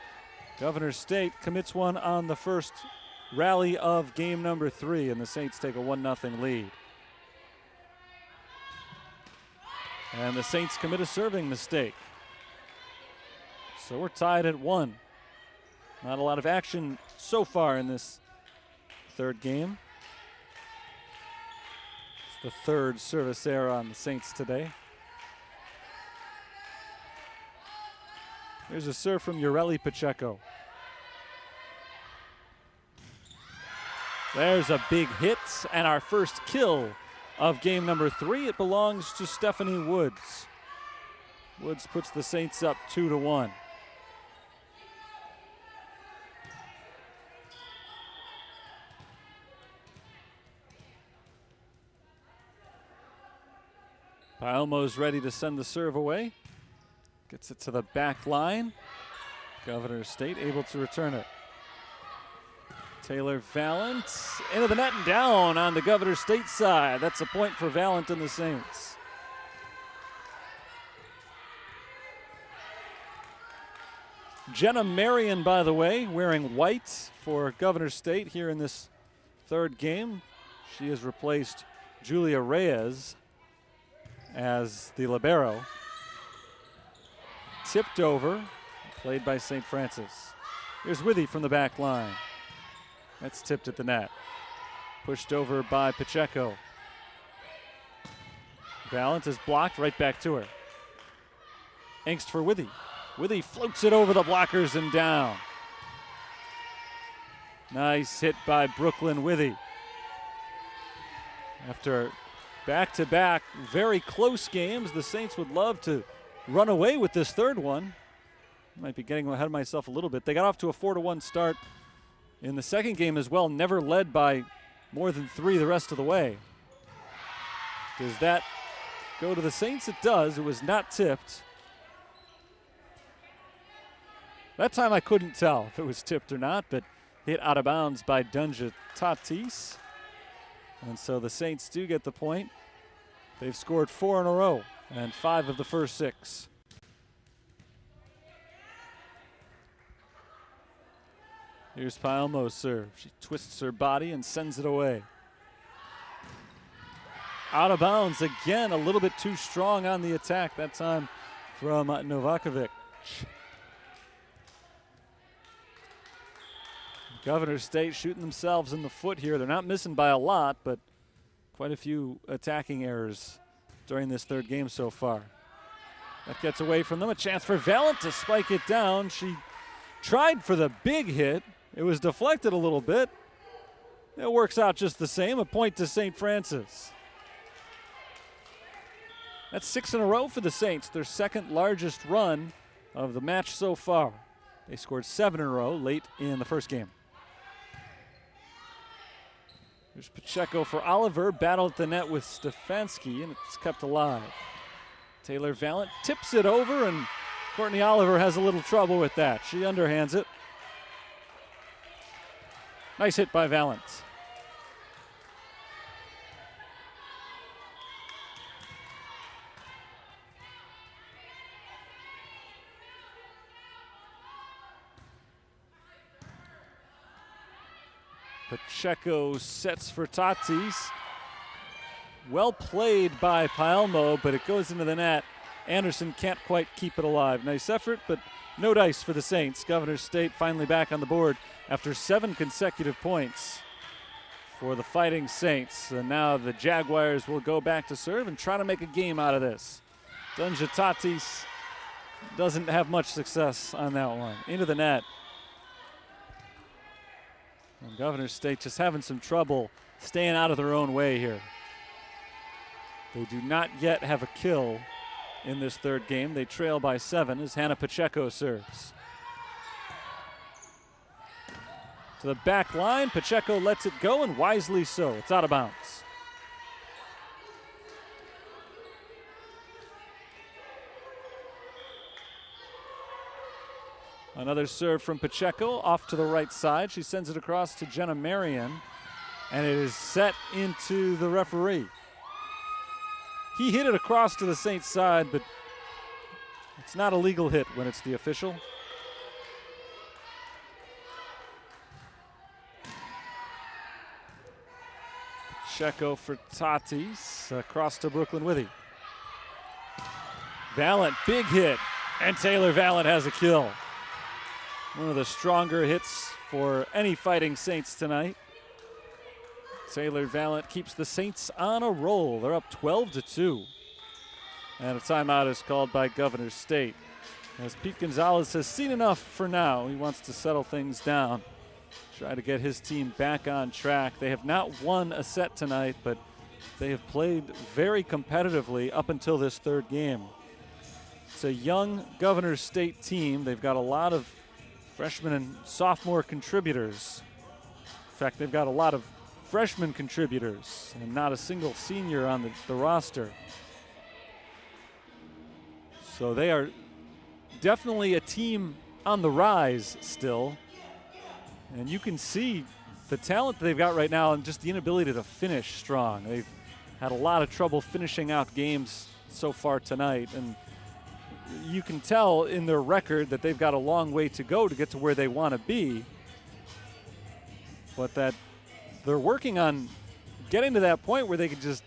Governor State commits one on the first rally of game number 3, and the Saints take a 1-0 lead. And the Saints commit a serving mistake. So we're tied at 1. Not a lot of action so far in this third game. It's the 3rd service error on the Saints today. There's a serve from Ureli Pacheco. There's a big hit and our first kill of game number 3. It belongs to Stephanie Woods. Woods puts the Saints up 2-1. Paelmo's ready to send the serve away. Gets it to the back line. Governor State able to return it. Taylor Valent into the net and down on the Governor State side. That's a point for Valent and the Saints. Jenna Marion, by the way, wearing white for Governor State here in this third game. She has replaced Julia Reyes as the libero. Tipped over, played by St. Francis. Here's Withy from the back line. That's tipped at the net. Pushed over by Pacheco. Valent is blocked, right back to her. Angst for Withy. Withy floats it over the blockers and down. Nice hit by Brooklyn Withy. After back-to-back very close games, the Saints would love to run away with this third one. Might be getting ahead of myself a little bit. They got off to a 4-1 start in the second game as well, never led by more than 3 the rest of the way. Does that go to the Saints? It does. It was not tipped. That time I couldn't tell if it was tipped or not, but hit out of bounds by Dunja Tatis. And so the Saints do get the point. They've scored 4 in a row and 5 of the first 6. Here's Paelmo's serve. She twists her body and sends it away. Out of bounds again, a little bit too strong on the attack that time from Novakovic. Governor State shooting themselves in the foot here. They're not missing by a lot, but quite a few attacking errors during this third game so far. That gets away from them. A chance for Valent to spike it down. She tried for the big hit. It was deflected a little bit. It works out just the same. A point to St. Francis. That's 6 in a row for the Saints, their second largest run of the match so far. They scored 7 in a row late in the first game. There's Pacheco for Oliver, battle at the net with Stefanski, and it's kept alive. Taylor Valent tips it over, and Courtney Oliver has a little trouble with that. She underhands it. Nice hit by Valent. Pacheco sets for Tatis. Well played by Paelmo, but it goes into the net. Anderson can't quite keep it alive. Nice effort, but no dice for the Saints. Governor State finally back on the board after 7 consecutive points for the Fighting Saints. And now the Jaguars will go back to serve and try to make a game out of this. Dunja Tatis doesn't have much success on that one. Into the net. And Governor State just having some trouble staying out of their own way here. They do not yet have a kill in this third game. They trail by 7 as Hannah Pacheco serves. To the back line, Pacheco lets it go, and wisely so. It's out of bounds. Another serve from Pacheco off to the right side. She sends it across to Jenna Marion, and it is set into the referee. He hit it across to the Saints side, but it's not a legal hit when it's the official. Pacheco for Tatis, across to Brooklyn Withy. Valent, big hit, and Taylor Valent has a kill. One of the stronger hits for any Fighting Saints tonight. Taylor Valent keeps the Saints on a roll. They're up 12-2. And a timeout is called by Governor State, as Pete Gonzalez has seen enough for now. He wants to settle things down try to get his team back on track. They have not won a set tonight, but they have played very competitively up until this third game. It's a young Governors State team. They've got a lot of freshman and sophomore contributors. In fact, they've got a lot of freshman contributors and not a single senior on the roster. So they are definitely a team on the rise still. And you can see the talent that they've got right now and just the inability to finish strong. They've had a lot of trouble finishing out games so far tonight. And you can tell in their record that they've got a long way to go to get to where they want to be. But that they're working on getting to that point where they can just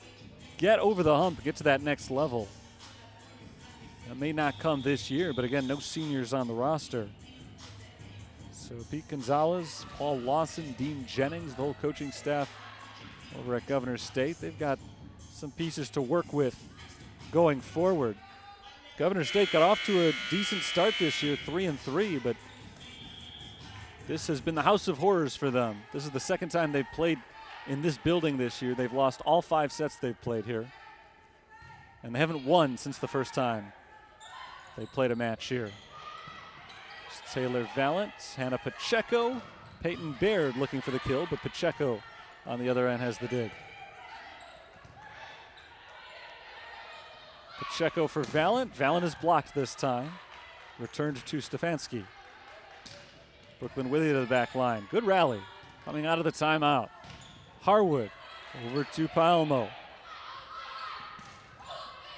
get over the hump, get to that next level. That may not come this year, but again, no seniors on the roster. So Pete Gonzalez, Paul Lawson, Dean Jennings, the whole coaching staff over at Governors State, they've got some pieces to work with going forward. Governors State got off to a decent start this year, 3-3, but this has been the house of horrors for them. This is the second time they've played in this building this year. They've lost all 5 sets they've played here, and they haven't won since the first time they played a match here. Taylor Valent, Hannah Pacheco, Peyton Baird looking for the kill, but Pacheco on the other end has the dig. Pacheco for Valent. Valent is blocked this time. Returned to Stefanski. Brooklyn Withy to the back line. Good rally coming out of the timeout. Harwood over to Palmo.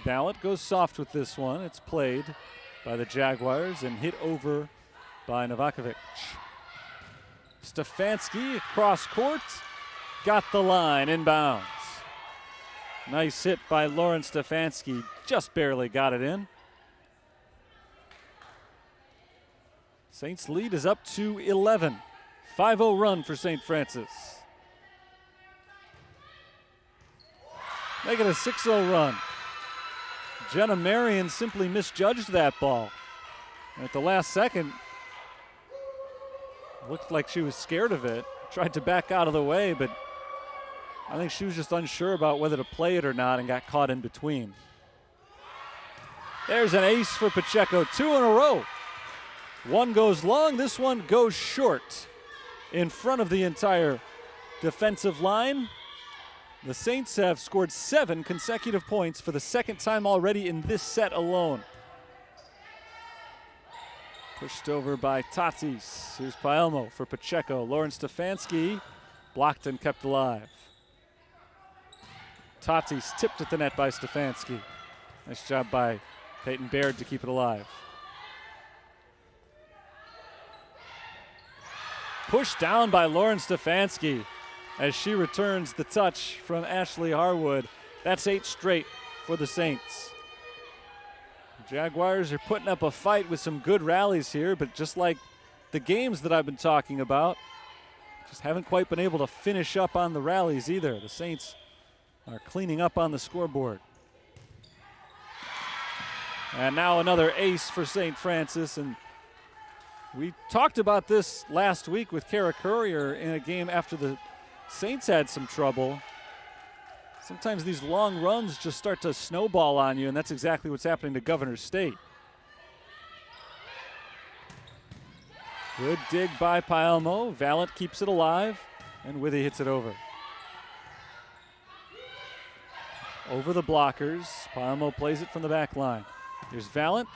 Valent goes soft with this one. It's played by the Jaguars and hit over by Novakovic. Stefanski across court, got the line, inbounds. Nice hit by Lauren Stefanski, just barely got it in. Saints lead is up to 11. 5-0 run for St. Francis. Make it a 6-0 run. Jenna Marion simply misjudged that ball. And at the last second, looked like she was scared of it. Tried to back out of the way, but I think she was just unsure about whether to play it or not and got caught in between. There's an ace for Pacheco, 2 in a row. One goes long, this one goes short in front of the entire defensive line. The Saints have scored 7 consecutive points for the second time already in this set alone. Pushed over by Tatis. Here's Palmo for Pacheco. Lauren Stefanski blocked and kept alive. Tatis tipped at the net by Stefanski. Nice job by Peyton Baird to keep it alive. Pushed down by Lauren Stefanski as she returns the touch from Ashley Harwood. That's 8 straight for the Saints. Jaguars are putting up a fight with some good rallies here, but just like the games that I've been talking about, just haven't quite been able to finish up on the rallies either. The Saints are cleaning up on the scoreboard. And now another ace for St. Francis, and we talked about this last week with Kara Courier in a game after the Saints had some trouble. Sometimes these long runs just start to snowball on you, and that's exactly what's happening to Governors State. Good dig by Palmo. Valent keeps it alive, and Withy hits it over. Over the blockers. Palmo plays it from the back line. Here's Valent.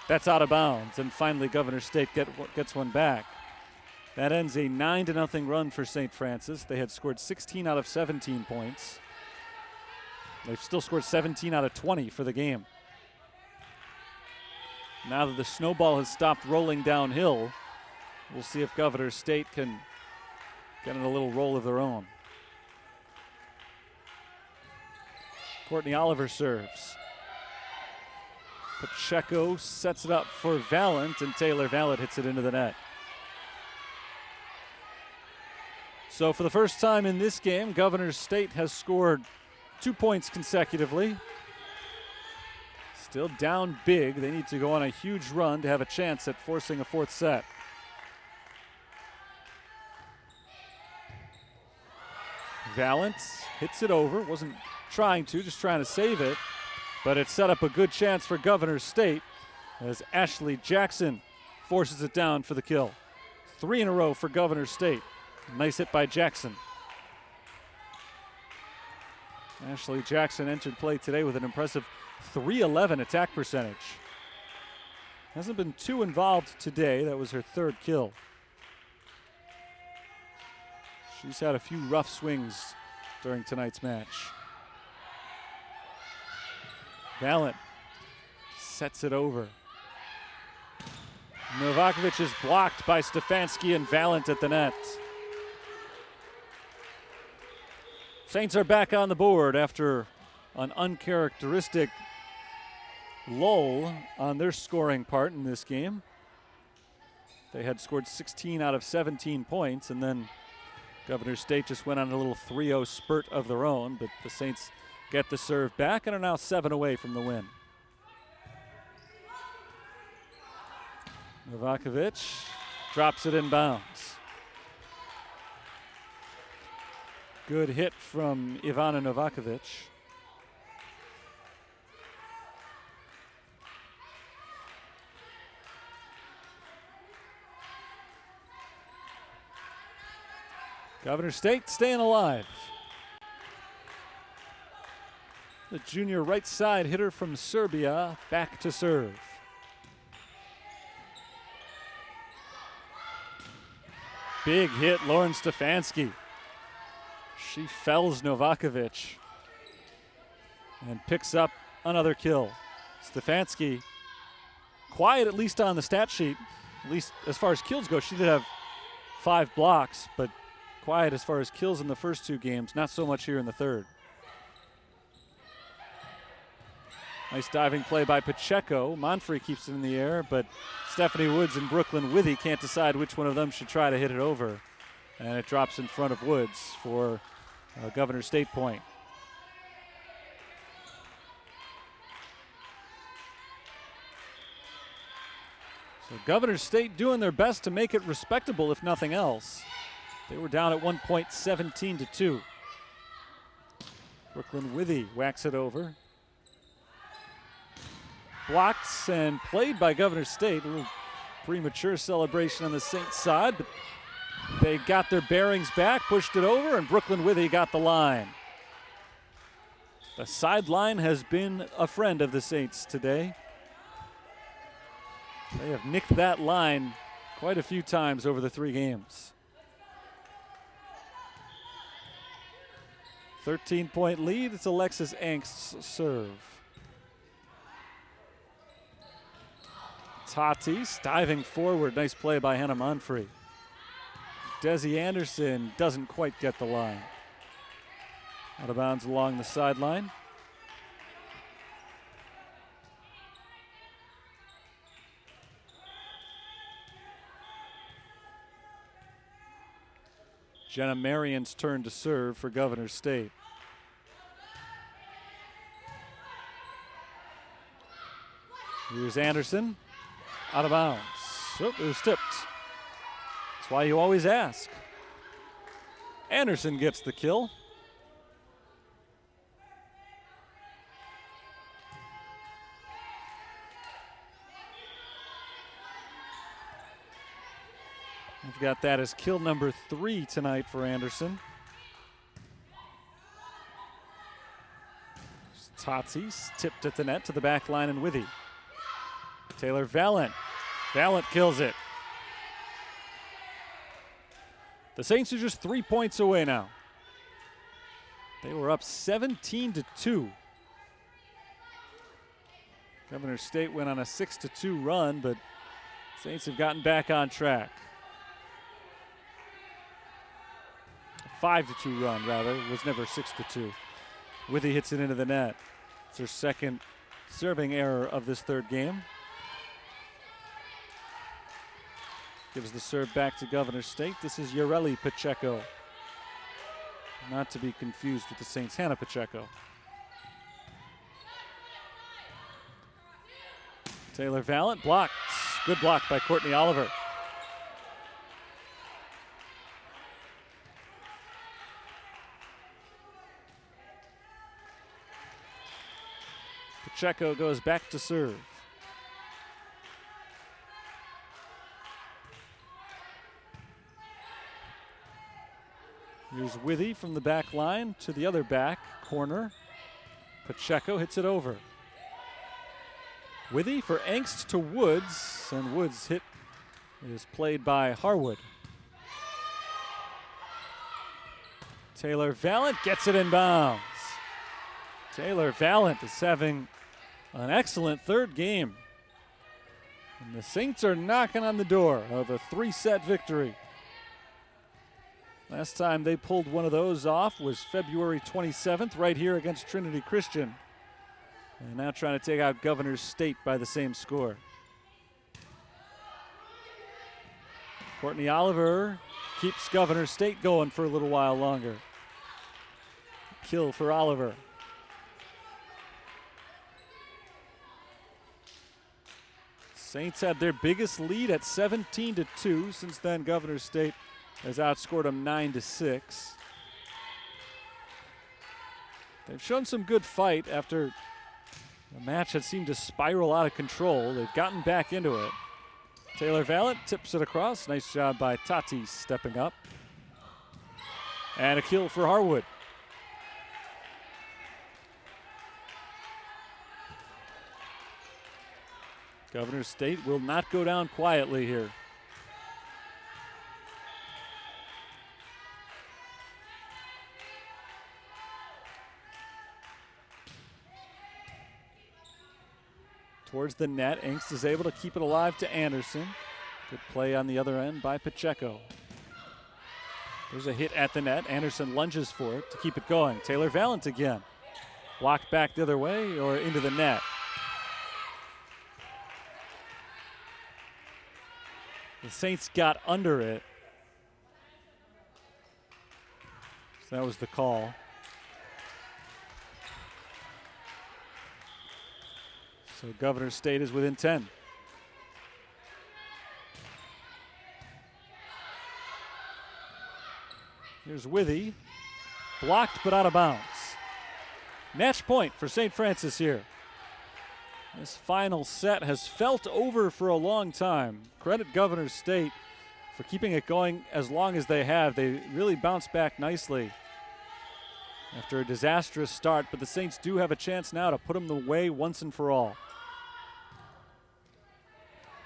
That's out of bounds, and finally Governors State gets one back. That ends a 9-0 run for St. Francis. They had scored 16 out of 17 points. They've still scored 17 out of 20 for the game. Now that the snowball has stopped rolling downhill, we'll see if Governors State can get in a little roll of their own. Courtney Oliver serves. Pacheco sets it up for Valent, and Taylor Valent hits it into the net. So for the first time in this game, Governors State has scored 2 points consecutively. Still down big. They need to go on a huge run to have a chance at forcing a 4th set. Valent hits it over, wasn't trying to, just trying to save it, but it set up a good chance for Governor State as Ashley Jackson forces it down for the kill. 3 in a row for Governor State. Nice hit by Jackson. Ashley Jackson entered play today with an impressive .311 attack percentage. Hasn't been too involved today. That was her 3rd kill. She's had a few rough swings during tonight's match. Valent sets it over. Novakovic is blocked by Stefanski and Valent at the net. Saints are back on the board after an uncharacteristic lull on their scoring part in this game. They had scored 16 out of 17 points, and then Governor State just went on a little 3-0 spurt of their own, but the Saints get the serve back and are now 7 away from the win. Novakovic drops it in bounds. Good hit from Ivana Novakovic. Governor State staying alive. The junior right side hitter from Serbia back to serve. Big hit, Lauren Stefanski. She fells Novakovic and picks up another kill. Stefanski, quiet at least on the stat sheet, at least as far as kills go. She did have 5 blocks, but quiet as far as kills in the first 2 games, not so much here in the 3rd. Nice diving play by Pacheco. Monfrey keeps it in the air, but Stephanie Woods and Brooklyn Withy can't decide which one of them should try to hit it over. And it drops in front of Woods for a Governor State point. So Governor State doing their best to make it respectable, if nothing else. They were down at one point, 17-2. Brooklyn Withy whacks it over. Blocked and played by Governor State. A little premature celebration on the Saints side, but they got their bearings back, pushed it over, and Brooklyn Withy got the line. The sideline has been a friend of the Saints today. They have nicked that line quite a few times over the 3 games. 13-point lead. It's Alexis Angst's serve. Tatis diving forward. Nice play by Hannah Monfrey. Desi Anderson doesn't quite get the line. Out of bounds along the sideline. Jenna Marion's turn to serve for Governor State. Here's Anderson. Out of bounds. Oh, it was tipped. That's why you always ask. Anderson gets the kill. We've got that as kill number 3 tonight for Anderson. Tatis tipped at the net to the back line and Withy. Taylor Valent. Valent kills it. The Saints are just 3 points away now. They were up 17-2. Governor State went on a 6-2 run, but Saints have gotten back on track. 5-2 run, rather. It was never 6-2. Withy hits it into the net. It's her second serving error of this 3rd game. Gives the serve back to Governor State. This is Yareli Pacheco. Not to be confused with the Saints' Hannah Pacheco. Taylor Valent blocked. Good block by Courtney Oliver. Pacheco goes back to serve. Here's Withy from the back line to the other back corner. Pacheco hits it over. Withy for Angst to Woods, and Woods' hit is played by Harwood. Taylor Valent gets it in bounds. Taylor Valent is having an excellent third game. And the Saints are knocking on the door of a 3-set victory. Last time they pulled one of those off was February 27th right here against Trinity Christian. And now trying to take out Governors State by the same score. Courtney Oliver keeps Governors State going for a little while longer. Kill for Oliver. Saints had their biggest lead at 17-2. Since then, Governors State has outscored them 9-6. They've shown some good fight after the match had seemed to spiral out of control. They've gotten back into it. Taylor Valent tips it across. Nice job by Tatis stepping up. And a kill for Harwood. Governors State will not go down quietly here. Towards the net, Angst is able to keep it alive to Anderson. Good play on the other end by Pacheco. There's a hit at the net. Anderson lunges for it to keep it going. Taylor Valent again. Blocked back the other way or into the net. The Saints got under it. So that was the call. So Governors State is within 10. Here's Withy. Blocked but out of bounds. Match point for St. Francis here. This final set has felt over for a long time. Credit Governors State for keeping it going as long as they have. They really bounced back nicely after a disastrous start, but the Saints do have a chance now to put them away once and for all.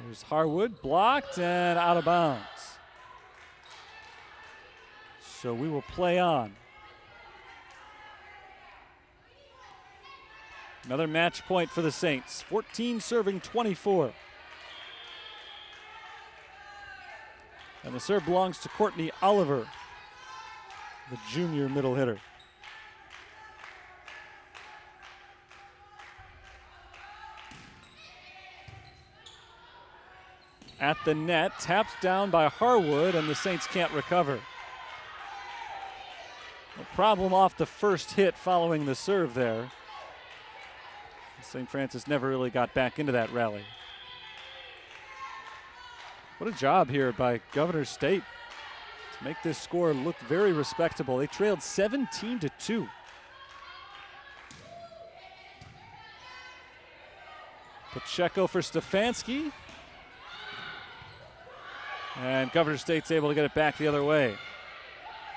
There's Harwood, blocked and out of bounds. So we will play on. Another match point for the Saints. 14 serving 24. And the serve belongs to Courtney Oliver, the junior middle hitter. At the net, tapped down by Harwood, and the Saints can't recover. A problem off the first hit following the serve there. St. Francis never really got back into that rally. What a job here by Governors State to make this score look very respectable. They trailed 17-2. Pacheco for Stefanski. And Governors State's able to get it back the other way.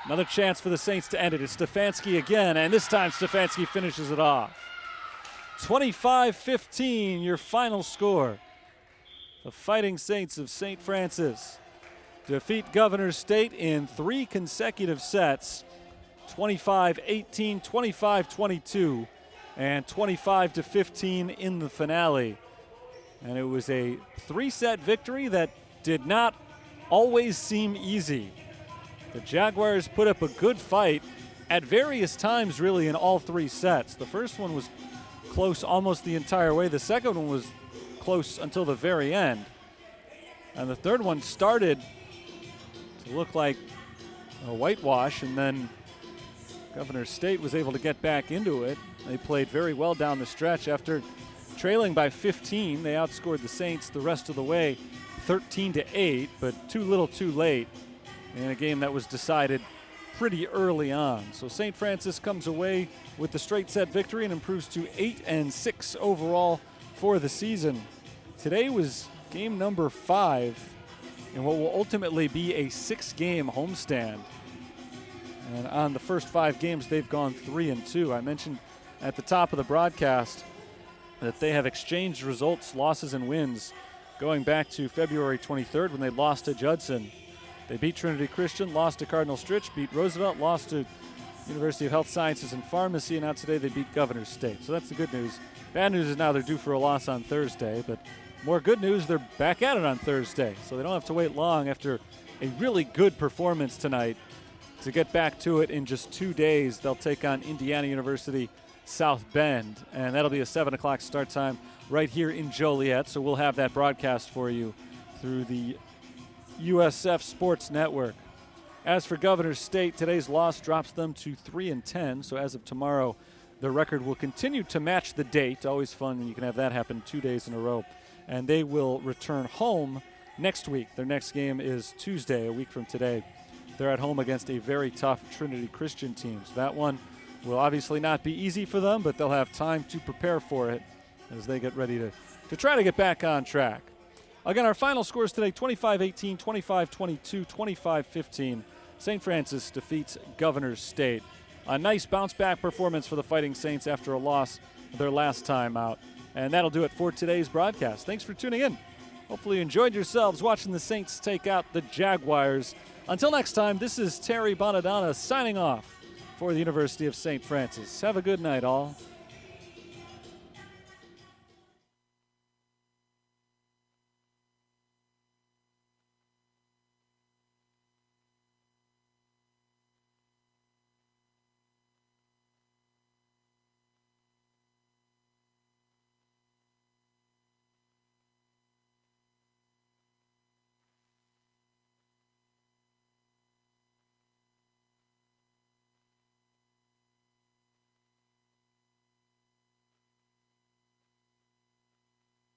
Another chance for the Saints to end it. It's Stefanski again, and this time Stefanski finishes it off. 25-15, your final score. The Fighting Saints of St. Francis defeat Governors State in 3 consecutive sets, 25-18, 25-22, and 25-15 in the finale. And it was a 3-set victory that did not always seem easy. The Jaguars put up a good fight at various times, really, in all 3 sets. The first one was close almost the entire way. The second one was close until the very end. And the third one started to look like a whitewash, and then Governors State was able to get back into it. They played very well down the stretch. After trailing by 15, they outscored the Saints the rest of the way 13-8, but too little too late in a game that was decided pretty early on. So St. Francis comes away with the straight set victory and improves to 8-6 overall for the season. Today was game number 5 in what will ultimately be a 6-game homestand. And on the first 5 games, they've gone 3-2. I mentioned at the top of the broadcast that they have exchanged results, losses and wins, going back to February 23rd when they lost to Judson. They beat Trinity Christian, lost to Cardinal Stritch, beat Roosevelt, lost to University of Health Sciences and Pharmacy, and now today they beat Governor State. So that's the good news. Bad news is now they're due for a loss on Thursday, but more good news, they're back at it on Thursday. So they don't have to wait long after a really good performance tonight to get back to it in just 2 days. They'll take on Indiana University South Bend, and that'll be a 7 o'clock start time right here in Joliet. So we'll have that broadcast for you through the USF Sports Network. As for Governor State, today's loss drops them to 3-10. So as of tomorrow, the record will continue to match the date. Always fun when you can have that happen 2 days in a row. And they will return home next week. Their next game is Tuesday, a week from today. They're at home against a very tough Trinity Christian team. So that one will obviously not be easy for them, but they'll have time to prepare for it as they get ready to try to get back on track. Again, our final scores today, 25-18, 25-22, 25-15. St. Francis defeats Governor State. A nice bounce-back performance for the Fighting Saints after a loss their last time out. And that'll do it for today's broadcast. Thanks for tuning in. Hopefully you enjoyed yourselves watching the Saints take out the Jaguars. Until next time, this is Terry Bonadonna signing off for the University of St. Francis. Have a good night, all.